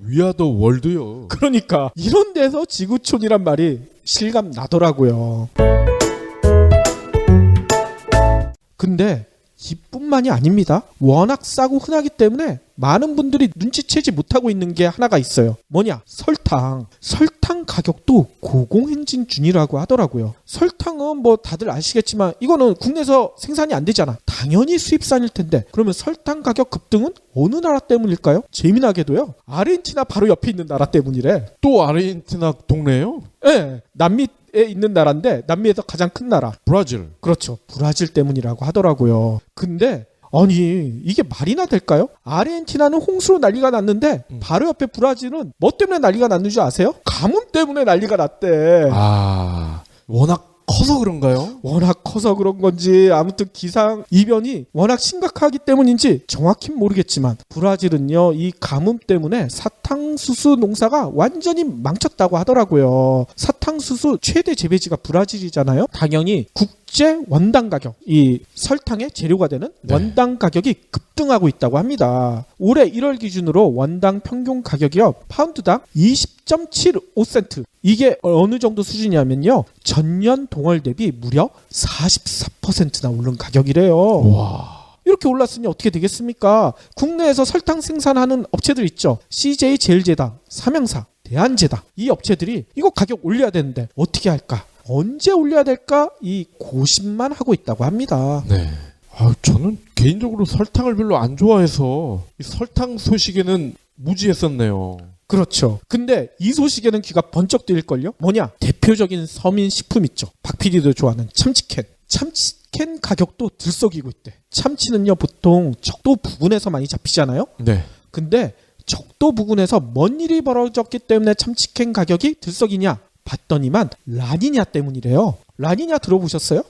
[SPEAKER 3] 위아더 월드요.
[SPEAKER 2] 그러니까 이런 데서 지구촌이란 말이 실감 나더라고요. 근데 이뿐만이 아닙니다. 워낙 싸고 흔하기 때문에 많은 분들이 눈치채지 못하고 있는 게 하나가 있어요. 뭐냐? 설탕. 설탕 가격도 고공행진 중이라고 하더라고요. 설탕은 뭐 다들 아시겠지만 이거는 국내에서 생산이 안 되잖아. 당연히 수입산일 텐데 그러면 설탕 가격 급등은 어느 나라 때문일까요? 재미나게도요. 아르헨티나 바로 옆에 있는 나라 때문이래.
[SPEAKER 3] 또 아르헨티나 동네요?
[SPEAKER 2] 네. 남미에 있는 나라인데 남미에서 가장 큰 나라.
[SPEAKER 3] 브라질.
[SPEAKER 2] 그렇죠. 브라질 때문이라고 하더라고요. 근데 아니 이게 말이나 될까요? 아르헨티나는 홍수로 난리가 났는데 바로 옆에 브라질은 뭐 때문에 난리가 났는 줄 아세요? 가뭄 때문에 난리가 났대.
[SPEAKER 3] 워낙 커서 그런가요?
[SPEAKER 2] 워낙 커서 그런 건지 아무튼 기상 이변이 워낙 심각하기 때문인지 정확히는 모르겠지만 브라질은요 이 가뭄 때문에 사탕수수 농사가 완전히 망쳤다고 하더라고요. 사탕수수 최대 재배지가 브라질이잖아요. 당연히 국제 원당 가격, 이 설탕의 재료가 되는 원당 가격이 급등하고 있다고 합니다. 올해 1월 기준으로 원당 평균 가격이요 파운드당 20.75센트. 이게 어느 정도 수준이냐면요 전년 동월 대비 무려 44%나 오른 가격이래요.
[SPEAKER 3] 와.
[SPEAKER 2] 이렇게 올랐으니 어떻게 되겠습니까? 국내에서 설탕 생산하는 업체들 있죠. CJ 제일제당, 삼양사, 대한제당 이 업체들이 이거 가격 올려야 되는데 어떻게 할까? 언제 올려야 될까? 이 고심만 하고 있다고 합니다.
[SPEAKER 3] 네. 저는 개인적으로 설탕을 별로 안 좋아해서 이 설탕 소식에는 무지했었네요.
[SPEAKER 2] 그렇죠. 근데 이 소식에는 귀가 번쩍 뜨일걸요? 뭐냐? 대표적인 서민식품 있죠. 박PD도 좋아하는 참치캔. 참치캔 가격도 들썩이고 있대. 참치는요 보통 적도 부근에서 많이 잡히잖아요.
[SPEAKER 3] 네.
[SPEAKER 2] 근데 적도 부근에서 뭔 일이 벌어졌기 때문에 참치캔 가격이 들썩이냐 봤더니만 라니냐 때문이래요. 라니냐 들어보셨어요?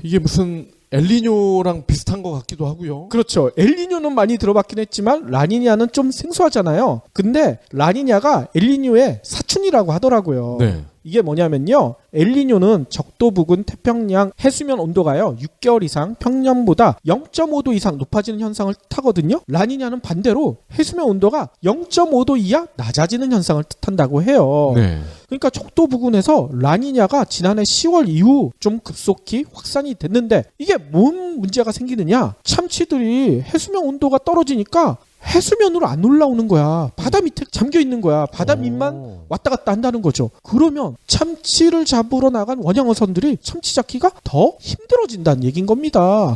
[SPEAKER 3] 이게 무슨 엘니뇨랑 비슷한 것 같기도 하고요.
[SPEAKER 2] 그렇죠. 엘니뇨는 많이 들어봤긴 했지만 라니냐는 좀 생소하잖아요. 근데 라니냐가 엘니뇨의 사춘이라고 하더라고요.
[SPEAKER 3] 네.
[SPEAKER 2] 이게 뭐냐면요. 엘니뇨는 적도 부근 태평양 해수면 온도가요 6개월 이상 평년보다 0.5도 이상 높아지는 현상을 뜻하거든요. 라니냐는 반대로 해수면 온도가 0.5도 이하 낮아지는 현상을 뜻한다고 해요.
[SPEAKER 3] 네.
[SPEAKER 2] 그러니까 적도 부근에서 라니냐가 지난해 10월 이후 좀 급속히 확산이 됐는데 이게 뭔 문제가 생기느냐? 참치들이 해수면 온도가 떨어지니까 해수면으로 안 올라오는 거야. 바다 밑에 잠겨 있는 거야. 바다 밑만 왔다 갔다 한다는 거죠. 그러면 참치를 잡으러 나간 원양어선들이 참치 잡기가 더 힘들어진다는 얘기인 겁니다.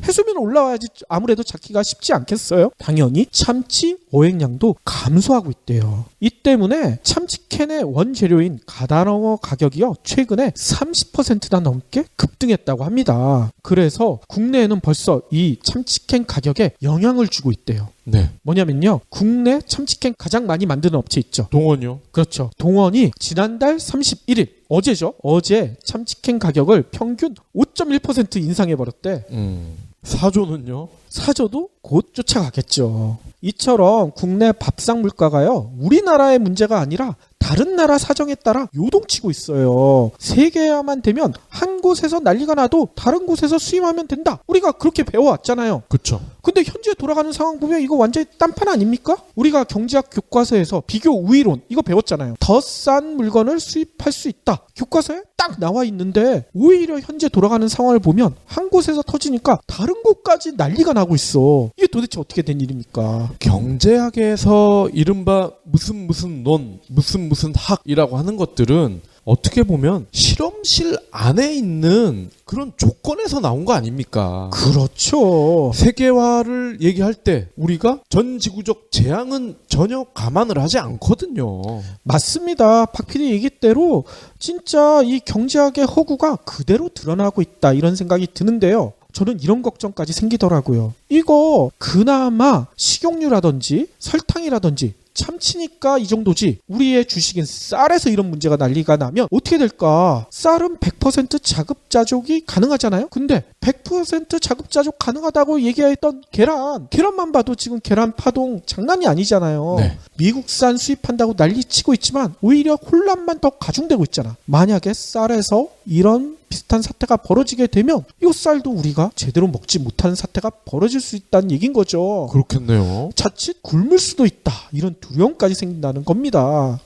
[SPEAKER 2] 해수면 올라와야지 아무래도 잡기가 쉽지 않겠어요? 당연히 참치 어획량도 감소하고 있대요. 이 때문에 참치캔의 원재료인 가다랑어 가격이요 최근에 30%나 넘게 급등했다고 합니다. 그래서 국내에는 벌써 이 참치캔 가격에 영향을 주고 있대요.
[SPEAKER 3] 네.
[SPEAKER 2] 뭐냐면요 국내 참치캔 가장 많이 만드는 업체 있죠.
[SPEAKER 3] 동원요.
[SPEAKER 2] 그렇죠. 동원이 지난달 31일 어제죠. 어제 참치캔 가격을 평균 5.1% 인상해버렸대.
[SPEAKER 3] 사조는요?
[SPEAKER 2] 사조도 곧 쫓아가겠죠. 이처럼 국내 밥상 물가가요, 우리나라의 문제가 아니라 다른 나라 사정에 따라 요동치고 있어요. 세계화만 되면 한 곳에서 난리가 나도 다른 곳에서 수입하면 된다. 우리가 그렇게 배워왔잖아요.
[SPEAKER 3] 그쵸.
[SPEAKER 2] 근데 현재 돌아가는 상황 보면 이거 완전히 딴판 아닙니까? 우리가 경제학 교과서에서 비교 우위론 이거 배웠잖아요. 더 싼 물건을 수입할 수 있다. 교과서에 딱 나와 있는데 오히려 현재 돌아가는 상황을 보면 한 곳에서 터지니까 다른 곳까지 난리가 나고 있어. 이게 도대체 어떻게 된 일입니까?
[SPEAKER 3] 경제학에서 이른바 무슨 논, 무슨 학이라고 하는 것들은 어떻게 보면 실험실 안에 있는 그런 조건에서 나온 거 아닙니까?
[SPEAKER 2] 그렇죠.
[SPEAKER 3] 세계화를 얘기할 때 우리가 전 지구적 재앙은 전혀 감안을 하지 않거든요.
[SPEAKER 2] 맞습니다. 박 PD 얘기대로 진짜 이 경제학의 허구가 그대로 드러나고 있다 이런 생각이 드는데요. 저는 이런 걱정까지 생기더라고요. 이거 그나마 식용유라든지 설탕이라든지 참치니까 이 정도지 우리의 주식인 쌀에서 이런 문제가 난리가 나면 어떻게 될까? 쌀은 100% 자급자족이 가능하잖아요. 근데 100% 자급자족 가능하다고 얘기했던 계란만 봐도 지금 계란 파동 장난이 아니잖아요.
[SPEAKER 3] 네.
[SPEAKER 2] 미국산 수입한다고 난리치고 있지만 오히려 혼란만 더 가중되고 있잖아. 만약에 쌀에서 이런 비슷한 사태가 벌어지게 되면 이 쌀도 우리가 제대로 먹지 못하는 사태가 벌어질 수 있다는 얘기인 거죠.
[SPEAKER 3] 그렇겠네요.
[SPEAKER 2] 자칫 굶을 수도 있다. 이런 두려움까지 생긴다는 겁니다.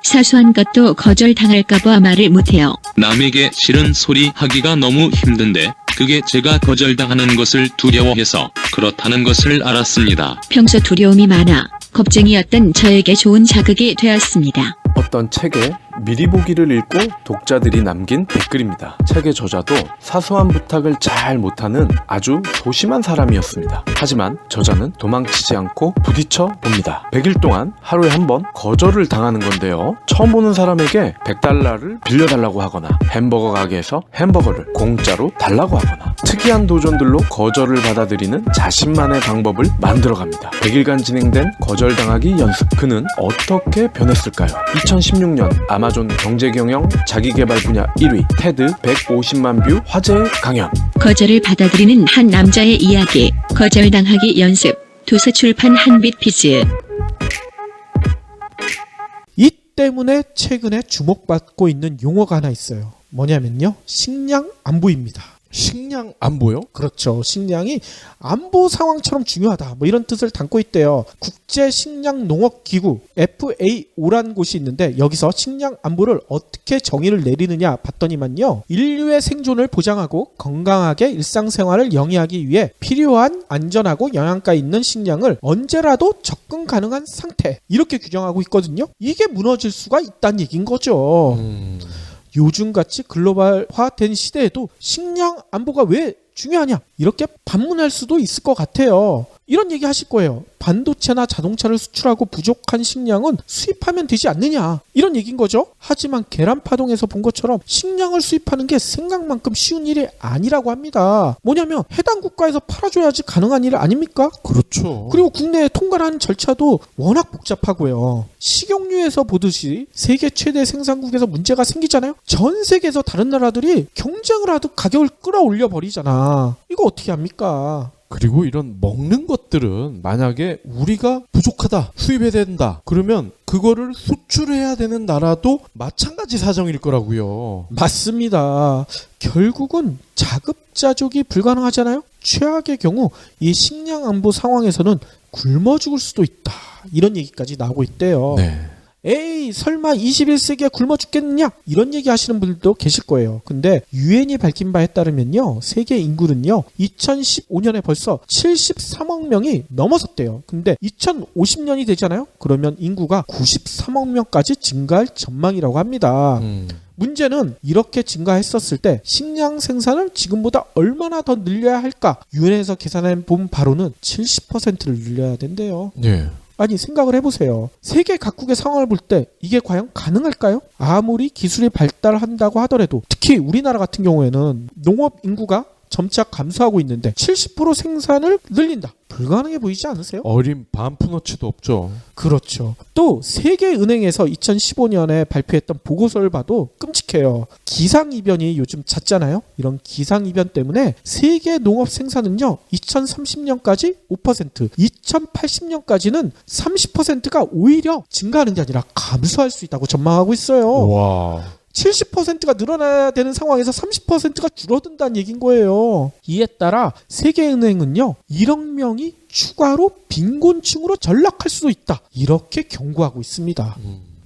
[SPEAKER 1] 사소한 것도 거절당할까봐 말을 못해요.
[SPEAKER 4] 남에게 싫은 소리 하기가 너무 힘든데 그게 제가 거절당하는 것을 두려워해서 그렇다는 것을 알았습니다.
[SPEAKER 1] 평소 두려움이 많아 겁쟁이였던 저에게 좋은 자극이 되었습니다.
[SPEAKER 8] 어떤 책에 미리 보기를 읽고 독자들이 남긴 댓글입니다. 책의 저자도 사소한 부탁을 잘 못하는 아주 소심한 사람이었습니다. 하지만 저자는 도망치지 않고 부딪혀 봅니다. 100일 동안 하루에 한 번 거절을 당하는 건데요. 처음 보는 사람에게 $100를 빌려달라고 하거나 햄버거 가게에서 햄버거를 공짜로 달라고 하거나 특이한 도전들로 거절을 받아들이는 자신만의 방법을 만들어갑니다. 100일간 진행된 거절당하기 연습. 그는 어떻게 변했을까요? 2016년 아마존 경제경영 자기개발 분야 1위 테드 150만 뷰 화제 강연.
[SPEAKER 1] 거절을 받아들이는 한 남자의 이야기. 거절당하기 연습. 도서출판 한빛피즈.
[SPEAKER 2] 이 때문에 최근에 주목받고 있는 용어가 하나 있어요. 뭐냐면요. 식량 안보입니다.
[SPEAKER 3] 식량 안보요?
[SPEAKER 2] 그렇죠. 식량이 안보 상황처럼 중요하다. 뭐 이런 뜻을 담고 있대요. 국제식량농업기구 FAO라는 곳이 있는데 여기서 식량 안보를 어떻게 정의를 내리느냐 봤더니만요. 인류의 생존을 보장하고 건강하게 일상생활을 영위하기 위해 필요한 안전하고 영양가 있는 식량을 언제라도 접근 가능한 상태 이렇게 규정하고 있거든요. 이게 무너질 수가 있다는 얘기인 거죠. 요즘같이 글로벌화된 시대에도 식량 안보가 왜 중요하냐 이렇게 반문할 수도 있을 것 같아요. 이런 얘기 하실 거예요. 반도체나 자동차를 수출하고 부족한 식량은 수입하면 되지 않느냐 이런 얘기인 거죠. 하지만 계란 파동에서 본 것처럼 식량을 수입하는 게 생각만큼 쉬운 일이 아니라고 합니다. 뭐냐면 해당 국가에서 팔아줘야지 가능한 일 아닙니까?
[SPEAKER 3] 그렇죠.
[SPEAKER 2] 그리고 국내에 통과하는 절차도 워낙 복잡하고요. 식용유에서 보듯이 세계 최대 생산국에서 문제가 생기잖아요. 전 세계에서 다른 나라들이 경쟁을 하듯 가격을 끌어올려 버리잖아. 이거 어떻게 합니까?
[SPEAKER 3] 그리고 이런 먹는 것들은 만약에 우리가 부족하다, 수입해야 된다, 그러면 그거를 수출해야 되는 나라도 마찬가지 사정일 거라고요.
[SPEAKER 2] 맞습니다. 결국은 자급자족이 불가능하잖아요. 최악의 경우 이 식량 안보 상황에서는 굶어 죽을 수도 있다. 이런 얘기까지 나오고 있대요.
[SPEAKER 3] 네.
[SPEAKER 2] 에이 설마 21세기에 굶어 죽겠느냐 이런 얘기 하시는 분들도 계실 거예요. 근데 유엔이 밝힌 바에 따르면요 세계 인구는요 2015년에 벌써 73억 명이 넘어섰대요. 근데 2050년이 되잖아요. 그러면 인구가 93억 명까지 증가할 전망이라고 합니다. 문제는 이렇게 증가했었을 때 식량 생산을 지금보다 얼마나 더 늘려야 할까? 유엔에서 계산해 본 바로는 70%를 늘려야 된대요.
[SPEAKER 3] 네.
[SPEAKER 2] 아니 생각을 해보세요. 세계 각국의 상황을 볼 때 이게 과연 가능할까요? 아무리 기술이 발달한다고 하더라도 특히 우리나라 같은 경우에는 농업 인구가 점차 감소하고 있는데 70% 생산을 늘린다. 불가능해 보이지 않으세요?
[SPEAKER 3] 어린 반푼어치도 없죠.
[SPEAKER 2] 그렇죠. 또 세계은행에서 2015년에 발표했던 보고서를 봐도 끔찍해요. 기상이변이 요즘 잦잖아요. 이런 기상이변 때문에 세계 농업 생산은요 2030년까지 5%, 2080년까지는 30%가 오히려 증가하는 게 아니라 감소할 수 있다고 전망하고 있어요.
[SPEAKER 3] 와.
[SPEAKER 2] 70%가 늘어나야 되는 상황에서 30%가 줄어든다는 얘기인 거예요. 이에 따라 세계은행은요 1억 명이 추가로 빈곤층으로 전락할 수도 있다. 이렇게 경고하고 있습니다.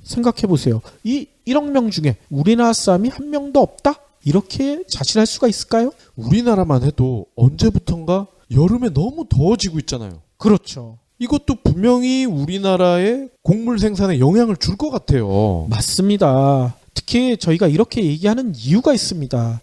[SPEAKER 2] 생각해보세요. 이 1억 명 중에 우리나라 사람이 한 명도 없다? 이렇게 자신할 수가 있을까요?
[SPEAKER 3] 우리나라만 해도 언제부턴가 여름에 너무 더워지고 있잖아요.
[SPEAKER 2] 그렇죠.
[SPEAKER 3] 이것도 분명히 우리나라의 곡물 생산에 영향을 줄 것 같아요.
[SPEAKER 2] 맞습니다. 특히 저희가 이렇게 얘기하는 이유가 있습니다.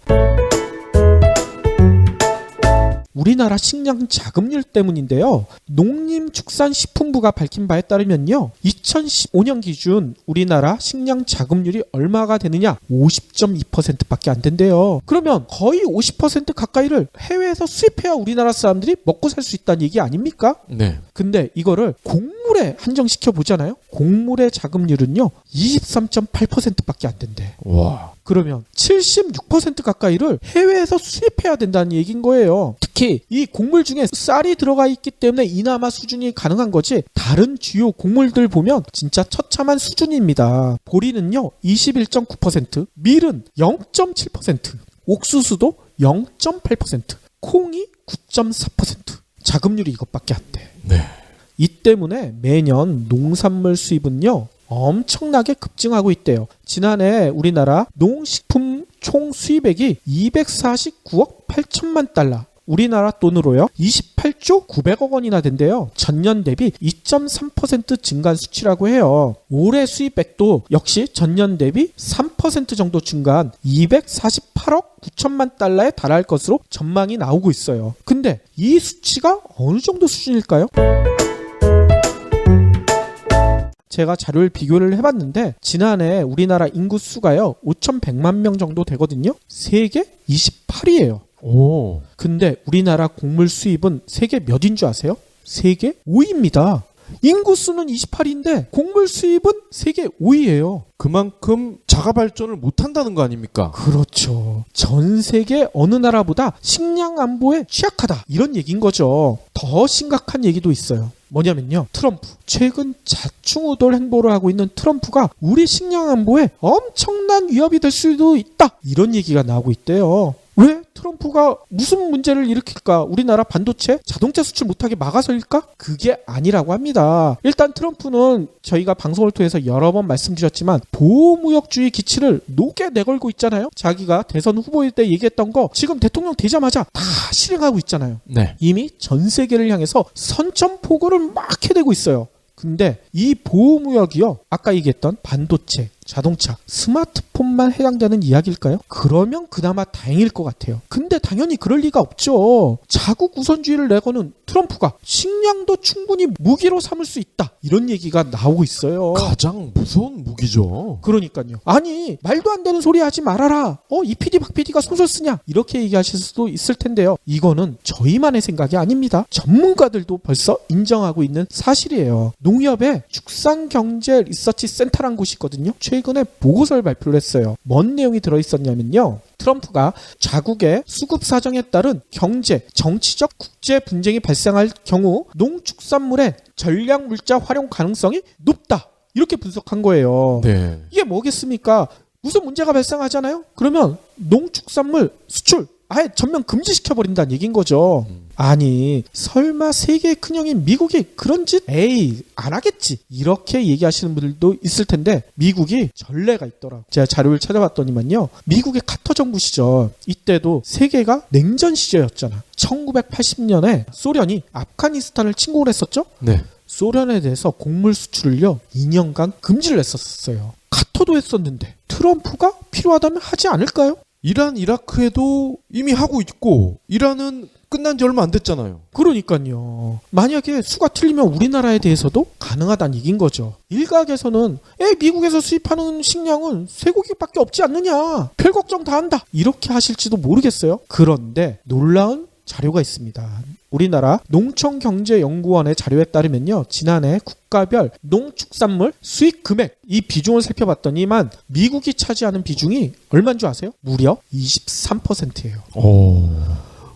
[SPEAKER 2] 우리나라 식량 자급률 때문인데요. 농림축산식품부가 밝힌 바에 따르면요. 2015년 기준 우리나라 식량 자급률이 얼마가 되느냐? 50.2%밖에 안 된대요. 그러면 거의 50% 가까이를 해외에서 수입해야 우리나라 사람들이 먹고 살 수 있다는 얘기 아닙니까?
[SPEAKER 3] 네.
[SPEAKER 2] 근데 이거를 곡물에 한정시켜 보잖아요. 곡물의 자급률은요. 23.8%밖에 안 된대.
[SPEAKER 3] 와.
[SPEAKER 2] 그러면 76% 가까이를 해외에서 수입해야 된다는 얘기인 거예요. 특히 이 곡물 중에 쌀이 들어가 있기 때문에 이나마 수준이 가능한 거지 다른 주요 곡물들 보면 진짜 처참한 수준입니다. 보리는요 21.9%, 밀은 0.7%, 옥수수도 0.8%, 콩이 9.4%. 자급률이 이것밖에 안 돼.
[SPEAKER 3] 네.
[SPEAKER 2] 이 때문에 매년 농산물 수입은요 엄청나게 급증하고 있대요. 지난해 우리나라 농식품 총 수입액이 249억 8천만 달러. 우리나라 돈으로요 28조 900억 원이나 된대요. 전년 대비 2.3% 증가한 수치라고 해요. 올해 수입액도 역시 전년 대비 3% 정도 증가한 248억 9천만 달러에 달할 것으로 전망이 나오고 있어요. 근데 이 수치가 어느 정도 수준일까요? 제가 자료를 비교를 해봤는데 지난해 우리나라 인구 수가요 5,100만 명 정도 되거든요. 세계 28위예요.
[SPEAKER 3] 오.
[SPEAKER 2] 근데 우리나라 곡물 수입은 세계 몇인 줄 아세요? 세계 5위입니다. 인구 수는 28인데 곡물 수입은 세계 5위예요.
[SPEAKER 3] 그만큼 자가 발전을 못 한다는 거 아닙니까?
[SPEAKER 2] 그렇죠. 전 세계 어느 나라보다 식량 안보에 취약하다. 이런 얘기인 거죠. 더 심각한 얘기도 있어요. 뭐냐면요. 트럼프. 최근 좌충우돌 행보를 하고 있는 트럼프가 우리 식량 안보에 엄청난 위협이 될 수도 있다. 이런 얘기가 나오고 있대요. 왜? 트럼프가 무슨 문제를 일으킬까? 우리나라 반도체, 자동차 수출 못하게 막아서일까? 그게 아니라고 합니다. 일단 트럼프는 저희가 방송을 통해서 여러 번 말씀드렸지만 보호무역주의 기치를 높게 내걸고 있잖아요. 자기가 대선 후보일 때 얘기했던 거 지금 대통령 되자마자 다 실행하고 있잖아요.
[SPEAKER 3] 네.
[SPEAKER 2] 이미 전 세계를 향해서 선전포고를 막 해대고 있어요. 근데 이 보호무역이요. 아까 얘기했던 반도체, 자동차, 스마트폰만 해당되는 이야기일까요? 그러면 그나마 다행일 것 같아요. 근데 당연히 그럴 리가 없죠. 자국 우선주의를 내거는 트럼프가 식량도 충분히 무기로 삼을 수 있다. 이런 얘기가 나오고 있어요.
[SPEAKER 3] 가장 무서운 무기죠.
[SPEAKER 2] 그러니까요. 아니 말도 안 되는 소리 하지 말아라. 이 PD 박 PD가 소설 쓰냐? 이렇게 얘기하실 수도 있을 텐데요. 이거는 저희만의 생각이 아닙니다. 전문가들도 벌써 인정하고 있는 사실이에요. 농협의 축산경제 리서치 센터라는 곳이 있거든요. 최근에 보고서를 발표를 했어요. 뭔 내용이 들어있었냐면요. 트럼프가 자국의 수급 사정에 따른 경제, 정치적, 국제 분쟁이 발생할 경우 농축산물의 전략 물자 활용 가능성이 높다. 이렇게 분석한 거예요.
[SPEAKER 3] 네.
[SPEAKER 2] 이게 뭐겠습니까? 무슨 문제가 발생하잖아요? 그러면 농축산물 수출 아예 전면 금지시켜버린다는 얘기인 거죠. 아니 설마 세계의 큰형인 미국이 그런 짓? 에이 안 하겠지. 이렇게 얘기하시는 분들도 있을 텐데 미국이 전례가 있더라고요. 제가 자료를 찾아봤더니만요. 미국의 카터 정부 시절 이때도 세계가 냉전 시절이었잖아. 1980년에 소련이 아프가니스탄을 침공을 했었죠.
[SPEAKER 3] 네.
[SPEAKER 2] 소련에 대해서 곡물 수출을요 2년간 금지를 했었어요. 카터도 했었는데 트럼프가 필요하다면 하지 않을까요?
[SPEAKER 3] 이란, 이라크에도 이미 하고 있고 이란은 끝난 지 얼마 안 됐잖아요.
[SPEAKER 2] 그러니까요. 만약에 수가 틀리면 우리나라에 대해서도 가능하다는 얘긴 거죠. 일각에서는 미국에서 수입하는 식량은 쇠고기밖에 없지 않느냐. 별 걱정 다 한다. 이렇게 하실지도 모르겠어요. 그런데 놀라운 자료가 있습니다. 우리나라 농촌경제연구원의 자료에 따르면요. 지난해 국가별 농축산물 수입 금액 이 비중을 살펴봤더니만 미국이 차지하는 비중이 얼마인 줄 아세요? 무려 23%예요.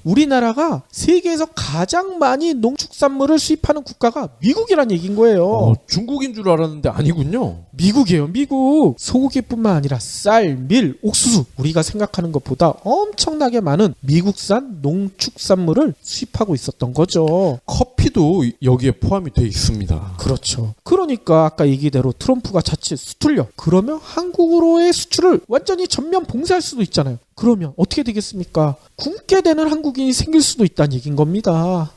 [SPEAKER 2] 우리나라가 세계에서 가장 많이 농축산물을 수입하는 국가가 미국이란 얘기인 거예요.
[SPEAKER 3] 중국인 줄 알았는데 아니군요.
[SPEAKER 2] 미국이에요. 미국. 소고기뿐만 아니라 쌀, 밀, 옥수수 우리가 생각하는 것보다 엄청나게 많은 미국산 농축산물을 수입하고 있었던 거죠.
[SPEAKER 3] 커피도 여기에 포함이 돼 있습니다.
[SPEAKER 2] 그렇죠. 그러니까 아까 얘기대로 트럼프가 자칫 수틀려 그러면 한국으로의 수출을 완전히 전면 봉쇄할 수도 있잖아요. 그러면 어떻게 되겠습니까? 굶게 되는 한국인이 생길 수도 있다는 얘기인 겁니다.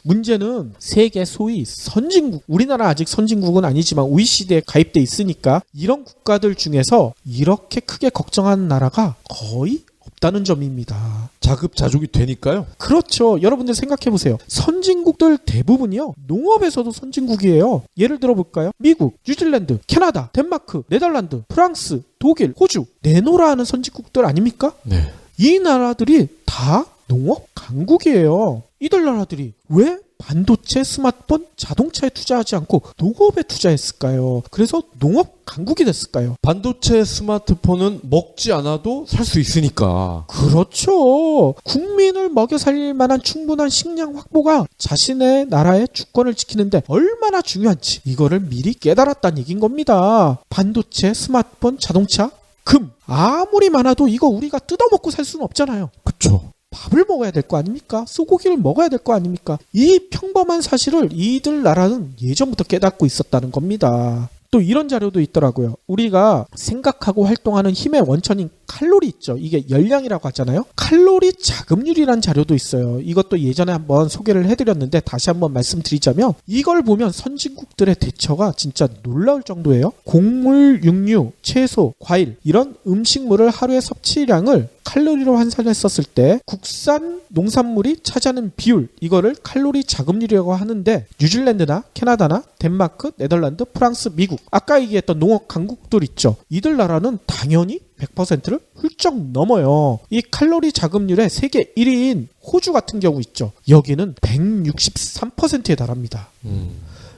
[SPEAKER 2] 문제는 세계 소위 선진국, 우리나라 아직 선진국은 아니지만 OECD에 가입돼 있으니까 이런 국가들 중에서 이렇게 크게 걱정하는 나라가 거의 없다는 점입니다.
[SPEAKER 3] 자급자족이 되니까요.
[SPEAKER 2] 그렇죠. 여러분들 생각해보세요. 선진국들 대부분이요. 농업에서도 선진국이에요. 예를 들어볼까요? 미국, 뉴질랜드, 캐나다, 덴마크, 네덜란드, 프랑스, 독일, 호주. 내노라 하는 선진국들 아닙니까?
[SPEAKER 3] 네.
[SPEAKER 2] 이 나라들이 다 농업 강국이에요. 이들 나라들이 왜 반도체, 스마트폰, 자동차에 투자하지 않고 농업에 투자했을까요? 그래서 농업 강국이 됐을까요?
[SPEAKER 3] 반도체, 스마트폰은 먹지 않아도 살 수 있으니까.
[SPEAKER 2] 그렇죠. 국민을 먹여 살릴 만한 충분한 식량 확보가 자신의 나라의 주권을 지키는데 얼마나 중요한지 이거를 미리 깨달았다는 얘기인 겁니다. 반도체, 스마트폰, 자동차, 금 아무리 많아도 이거 우리가 뜯어먹고 살 수는 없잖아요.
[SPEAKER 3] 그쵸.
[SPEAKER 2] 밥을 먹어야 될 거 아닙니까? 소고기를 먹어야 될 거 아닙니까? 이 평범한 사실을 이들 나라는 예전부터 깨닫고 있었다는 겁니다. 또 이런 자료도 있더라고요. 우리가 생각하고 활동하는 힘의 원천인 칼로리 있죠. 이게 열량이라고 하잖아요. 칼로리 자급률이라는 자료도 있어요. 이것도 예전에 한번 소개를 해드렸는데 다시 한번 말씀드리자면 이걸 보면 선진국들의 대처가 진짜 놀라울 정도예요. 곡물, 육류, 채소, 과일 이런 음식물을 하루의 섭취량을 칼로리로 환산했었을 때 국산 농산물이 차지하는 비율 이거를 칼로리 자급률이라고 하는데 뉴질랜드나 캐나다나 덴마크, 네덜란드, 프랑스, 미국 아까 얘기했던 농업 강국들 있죠. 이들 나라는 당연히 100%를 훌쩍 넘어요. 이 칼로리 자급률의 세계 1위인 호주 같은 경우 있죠. 여기는 163%에 달합니다.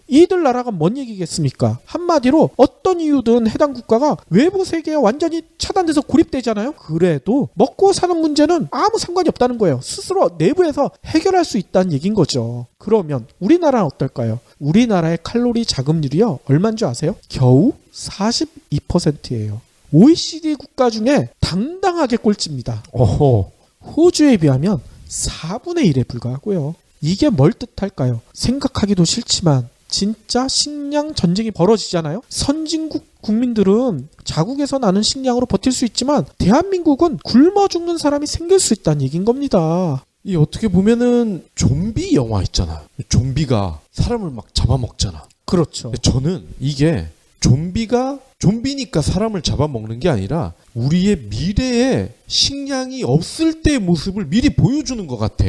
[SPEAKER 2] 이들 나라가 뭔 얘기겠습니까? 한마디로 어떤 이유든 해당 국가가 외부 세계에 완전히 차단돼서 고립되잖아요. 그래도 먹고 사는 문제는 아무 상관이 없다는 거예요. 스스로 내부에서 해결할 수 있다는 얘기인 거죠. 그러면 우리나라는 어떨까요? 우리나라의 칼로리 자급률이요. 얼마인 줄 아세요? 겨우 42%예요. OECD 국가 중에 당당하게 꼴찌입니다. 호주에 비하면 4분의 1에 불과하고요. 이게 뭘 뜻할까요? 생각하기도 싫지만 진짜 식량 전쟁이 벌어지잖아요. 선진국 국민들은 자국에서 나는 식량으로 버틸 수 있지만 대한민국은 굶어 죽는 사람이 생길 수 있다는 얘기인 겁니다.
[SPEAKER 3] 이 어떻게 보면은 좀비 영화 있잖아. 좀비가 사람을 막 잡아먹잖아.
[SPEAKER 2] 그렇죠.
[SPEAKER 3] 근데 저는 이게 좀비니까 사람을 잡아먹는 게 아니라 우리의 미래에 식량이 없을 때의 모습을 미리 보여주는 것 같아.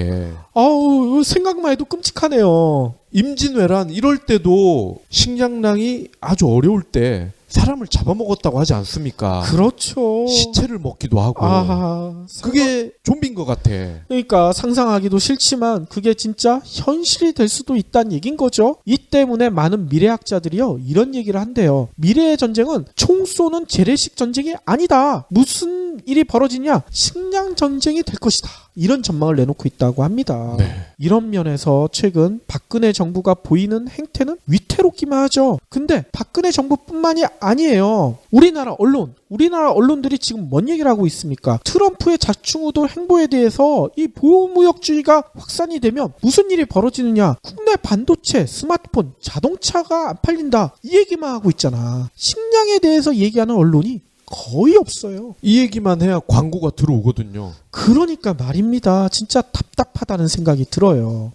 [SPEAKER 2] 아우 생각만 해도 끔찍하네요.
[SPEAKER 3] 임진왜란 이럴 때도 식량난이 아주 어려울 때 사람을 잡아먹었다고 하지 않습니까?
[SPEAKER 2] 그렇죠.
[SPEAKER 3] 시체를 먹기도 하고. 그게 좀비인 것 같아.
[SPEAKER 2] 그러니까 상상하기도 싫지만 그게 진짜 현실이 될 수도 있다는 얘긴 거죠. 이 때문에 많은 미래학자들이요 이런 얘기를 한대요. 미래의 전쟁은 총 쏘는 재래식 전쟁이 아니다. 무슨 일이 벌어지냐? 식량 전쟁이 될 것이다. 이런 전망을 내놓고 있다고 합니다.
[SPEAKER 3] 네.
[SPEAKER 2] 이런 면에서 최근 박근혜 정부가 보이는 행태는 위태롭기만 하죠. 근데 박근혜 정부뿐만이 아니에요. 우리나라 언론들이 지금 뭔 얘기를 하고 있습니까? 트럼프의 좌충우돌 행보에 대해서 이 보호무역주의가 확산이 되면 무슨 일이 벌어지느냐? 국내 반도체, 스마트폰, 자동차가 안 팔린다. 이 얘기만 하고 있잖아. 식량에 대해서 얘기하는 언론이 거의 없어요.
[SPEAKER 3] 이 얘기만 해야 광고가 들어오거든요.
[SPEAKER 2] 그러니까 말입니다. 진짜 답답하다는 생각이 들어요.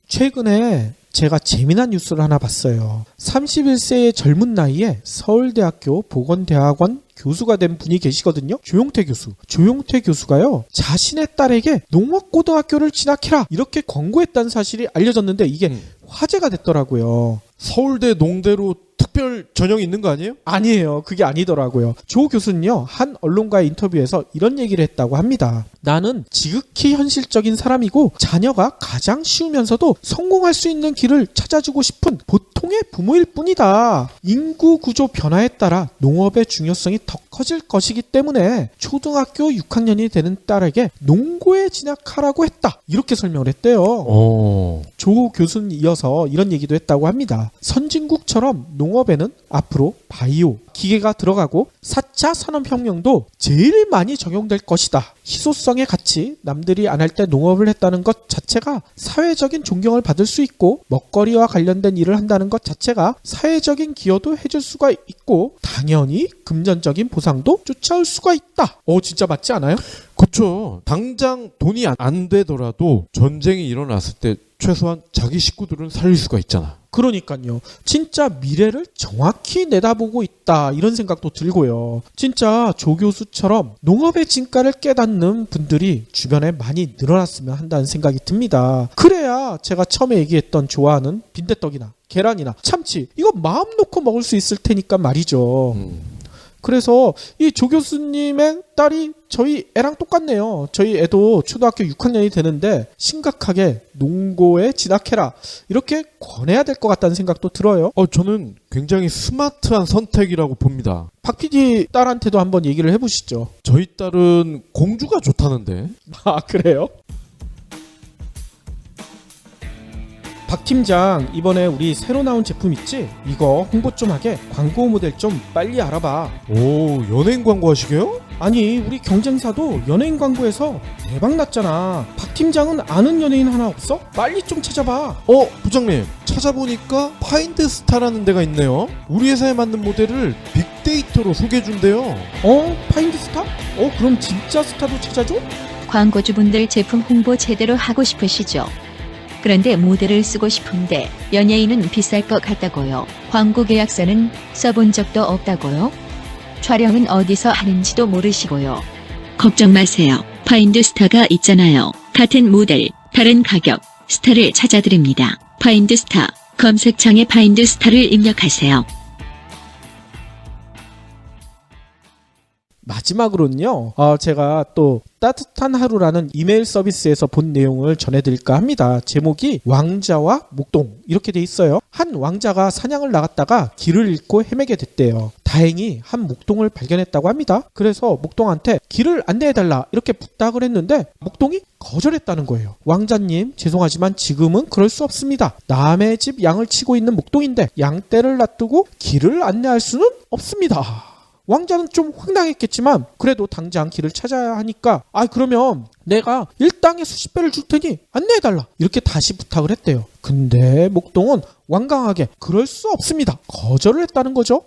[SPEAKER 2] 최근에 제가 재미난 뉴스를 하나 봤어요. 31세의 젊은 나이에 서울대학교 보건대학원 교수가 된 분이 계시거든요. 조용태 교수. 조용태 교수가요, 자신의 딸에게 농업고등학교를 진학해라 이렇게 권고했다는 사실이 알려졌는데 이게 화제가 됐더라고요.
[SPEAKER 3] 서울대 농대로 특별 전형이 있는 거 아니에요?
[SPEAKER 2] 아니에요. 그게 아니더라고요. 조 교수는요, 한 언론과의 인터뷰에서 이런 얘기를 했다고 합니다. 나는 지극히 현실적인 사람이고 자녀가 가장 쉬우면서도 성공할 수 있는 길을 찾아주고 싶은 보통의 부모일 뿐이다. 인구 구조 변화에 따라 농업의 중요성이 더 커질 것이기 때문에 초등학교 6학년이 되는 딸에게 농고에 진학하라고 했다. 이렇게 설명을 했대요. 조 교수는 이어서 이런 얘기도 했다고 합니다. 선진국처럼 농업에는 앞으로 바이오, 기계가 들어가고 4차 산업혁명도 제일 많이 적용될 것이다. 희소성의 가치, 남들이 안 할 때 농업을 했다는 것 자체가 사회적인 존경을 받을 수 있고 먹거리와 관련된 일을 한다는 것 자체가 사회적인 기여도 해줄 수가 있고 당연히 금전적인 보상도 쫓아올 수가 있다. 진짜 맞지 않아요?
[SPEAKER 3] 그렇죠. 당장 돈이 안 되더라도 전쟁이 일어났을 때 최소한 자기 식구들은 살릴 수가 있잖아.
[SPEAKER 2] 그러니까요. 진짜 미래를 정확히 내다보고 있다 이런 생각도 들고요. 진짜 조 교수처럼 농업의 진가를 깨닫는 분들이 주변에 많이 늘어났으면 한다는 생각이 듭니다. 그래야 제가 처음에 얘기했던 좋아하는 빈대떡이나 계란이나 참치 이거 마음 놓고 먹을 수 있을 테니까 말이죠. 그래서 이 조 교수님의 딸이 저희 애랑 똑같네요. 저희 애도 초등학교 6학년이 되는데 심각하게 농고에 진학해라 이렇게 권해야 될 것 같다는 생각도 들어요.
[SPEAKER 3] 저는 굉장히 스마트한 선택이라고 봅니다.
[SPEAKER 2] 박 PD 딸한테도 한번 얘기를 해보시죠.
[SPEAKER 3] 저희 딸은 공주가 좋다는데.
[SPEAKER 2] 아, 그래요? 박 팀장, 이번에 우리 새로 나온 제품 있지? 이거 홍보 좀 하게 광고 모델 좀 빨리 알아봐.
[SPEAKER 3] 오, 연예인 광고 하시게요?
[SPEAKER 2] 아니, 우리 경쟁사도 연예인 광고에서 대박 났잖아. 박 팀장은 아는 연예인 하나 없어? 빨리 좀 찾아봐.
[SPEAKER 3] 부장님, 찾아보니까 파인드스타라는 데가 있네요. 우리 회사에 맞는 모델을 빅데이터로 소개해준대요.
[SPEAKER 2] 파인드스타? 그럼 진짜 스타도 찾아줘?
[SPEAKER 1] 광고주분들 제품 홍보 제대로 하고 싶으시죠? 그런데 모델을 쓰고 싶은데 연예인은 비쌀 것 같다고요. 광고 계약서는 써본 적도 없다고요. 촬영은 어디서 하는지도 모르시고요. 걱정 마세요. 파인드스타가 있잖아요. 같은 모델, 다른 가격, 스타를 찾아드립니다. 파인드스타, 검색창에 파인드스타를 입력하세요.
[SPEAKER 2] 마지막으로는요, 제가 또 따뜻한 하루라는 이메일 서비스에서 본 내용을 전해드릴까 합니다. 제목이 왕자와 목동 이렇게 돼 있어요. 한 왕자가 사냥을 나갔다가 길을 잃고 헤매게 됐대요. 다행히 한 목동을 발견했다고 합니다. 그래서 목동한테 길을 안내해달라 이렇게 부탁을 했는데 목동이 거절했다는 거예요. 왕자님, 죄송하지만 지금은 그럴 수 없습니다. 남의 집 양을 치고 있는 목동인데 양떼를 놔두고 길을 안내할 수는 없습니다. 왕자는 좀 황당했겠지만 그래도 당장 길을 찾아야 하니까 그러면 내가 일당의 수십 배를 줄 테니 안내해달라 이렇게 다시 부탁을 했대요. 근데 목동은 완강하게 그럴 수 없습니다. 거절을 했다는 거죠.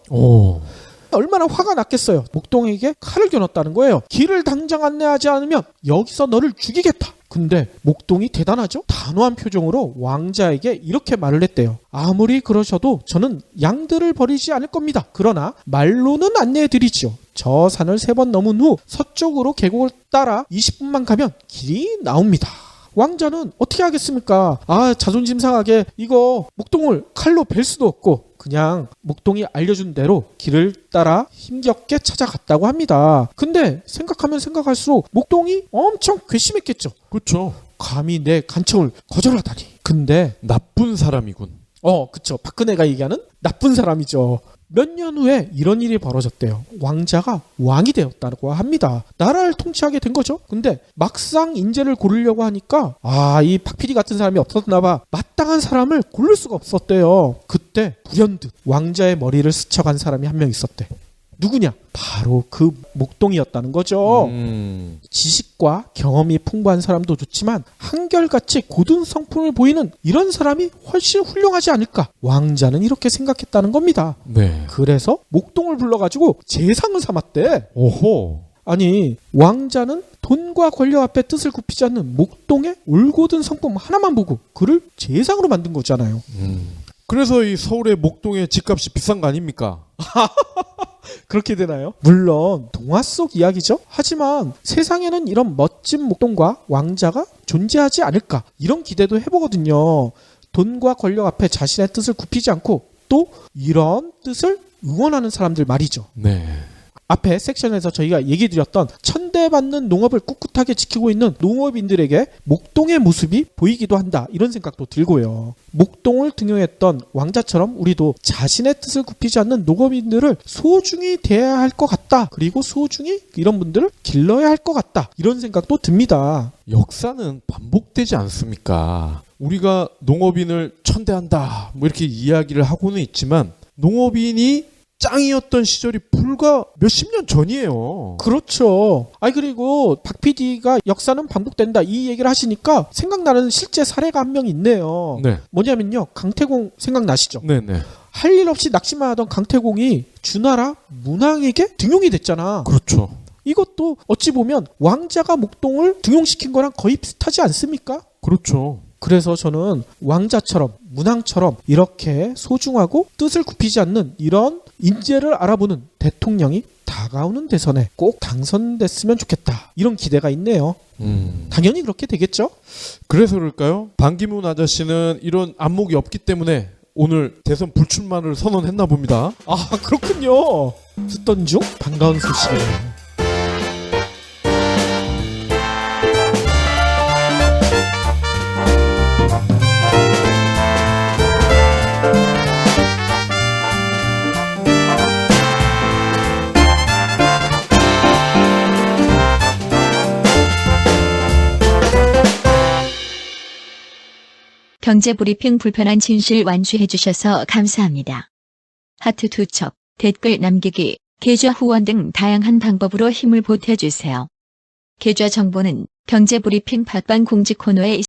[SPEAKER 2] 얼마나 화가 났겠어요. 목동에게 칼을 겨눴다는 거예요. 길을 당장 안내하지 않으면 여기서 너를 죽이겠다. 근데 목동이 대단하죠? 단호한 표정으로 왕자에게 이렇게 말을 했대요. 아무리 그러셔도 저는 양들을 버리지 않을 겁니다. 그러나 말로는 안내해드리죠. 저 산을 3번 넘은 후 서쪽으로 계곡을 따라 20분만 가면 길이 나옵니다. 왕자는 어떻게 하겠습니까? 자존심 상하게 이거 목동을 칼로 벨 수도 없고 그냥 목동이 알려준 대로 길을 따라 힘겹게 찾아갔다고 합니다. 근데 생각하면 생각할수록 목동이 엄청 괘씸했겠죠.
[SPEAKER 3] 그렇죠.
[SPEAKER 2] 감히 내 간청을 거절하다니. 근데
[SPEAKER 3] 나쁜 사람이군.
[SPEAKER 2] 그쵸. 박근혜가 얘기하는 나쁜 사람이죠. 몇 년 후에 이런 일이 벌어졌대요. 왕자가 왕이 되었다고 합니다. 나라를 통치하게 된 거죠. 근데 막상 인재를 고르려고 하니까 이 박 PD 같은 사람이 없었나 봐. 마땅한 사람을 고를 수가 없었대요. 그때 불현듯 왕자의 머리를 스쳐간 사람이 한 명 있었대. 누구냐? 바로 그 목동이었다는 거죠. 지식과 경험이 풍부한 사람도 좋지만 한결같이 고든 성품을 보이는 이런 사람이 훨씬 훌륭하지 않을까? 왕자는 이렇게 생각했다는 겁니다.
[SPEAKER 3] 네.
[SPEAKER 2] 그래서 목동을 불러가지고 제상을 삼았대.
[SPEAKER 3] 오호.
[SPEAKER 2] 아니, 왕자는 돈과 권력 앞에 뜻을 굽히지 않는 목동의 올곧은 성품 하나만 보고 그를 제상으로 만든 거잖아요.
[SPEAKER 3] 그래서 이 서울의 목동의 집값이 비싼 거 아닙니까?
[SPEAKER 2] 그렇게 되나요? 물론 동화 속 이야기죠. 하지만 세상에는 이런 멋진 목동과 왕자가 존재하지 않을까 이런 기대도 해보거든요. 돈과 권력 앞에 자신의 뜻을 굽히지 않고 또 이런 뜻을 응원하는 사람들 말이죠.
[SPEAKER 3] 네.
[SPEAKER 2] 앞에 섹션에서 저희가 얘기드렸던 천대받는 농업을 꿋꿋하게 지키고 있는 농업인들에게 목동의 모습이 보이기도 한다 이런 생각도 들고요. 목동을 등용했던 왕자처럼 우리도 자신의 뜻을 굽히지 않는 농업인들을 소중히 대해야 할 것 같다. 그리고 소중히 이런 분들을 길러야 할 것 같다 이런 생각도 듭니다.
[SPEAKER 3] 역사는 반복되지 않습니까? 우리가 농업인을 천대한다 뭐 이렇게 이야기를 하고는 있지만 농업인이 짱이었던 시절이 불과 몇십 년 전이에요.
[SPEAKER 2] 그렇죠. 그리고 박 PD가 역사는 반복된다 이 얘기를 하시니까 생각나는 실제 사례가 한 명 있네요.
[SPEAKER 3] 네.
[SPEAKER 2] 뭐냐면요. 강태공 생각나시죠?
[SPEAKER 3] 네네.
[SPEAKER 2] 할 일 없이 낚시만 하던 강태공이 주나라 문왕에게 등용이 됐잖아.
[SPEAKER 3] 그렇죠.
[SPEAKER 2] 이것도 어찌 보면 왕자가 목동을 등용시킨 거랑 거의 비슷하지 않습니까?
[SPEAKER 3] 그렇죠.
[SPEAKER 2] 그래서 저는 왕자처럼 문왕처럼 이렇게 소중하고 뜻을 굽히지 않는 이런 인재를 알아보는 대통령이 다가오는 대선에 꼭 당선됐으면 좋겠다. 이런 기대가 있네요. 당연히 그렇게 되겠죠?
[SPEAKER 3] 그래서 그럴까요? 반기문 아저씨는 이런 안목이 없기 때문에 오늘 대선 불출마를 선언했나 봅니다.
[SPEAKER 2] 그렇군요. 듣던 중 반가운 소식이네요.
[SPEAKER 1] 경제브리핑 불편한 진실 완주해주셔서 감사합니다. 하트 2척, 댓글 남기기, 계좌 후원 등 다양한 방법으로 힘을 보태주세요. 계좌 정보는 경제브리핑 팟빵 공지 코너에 있습니다.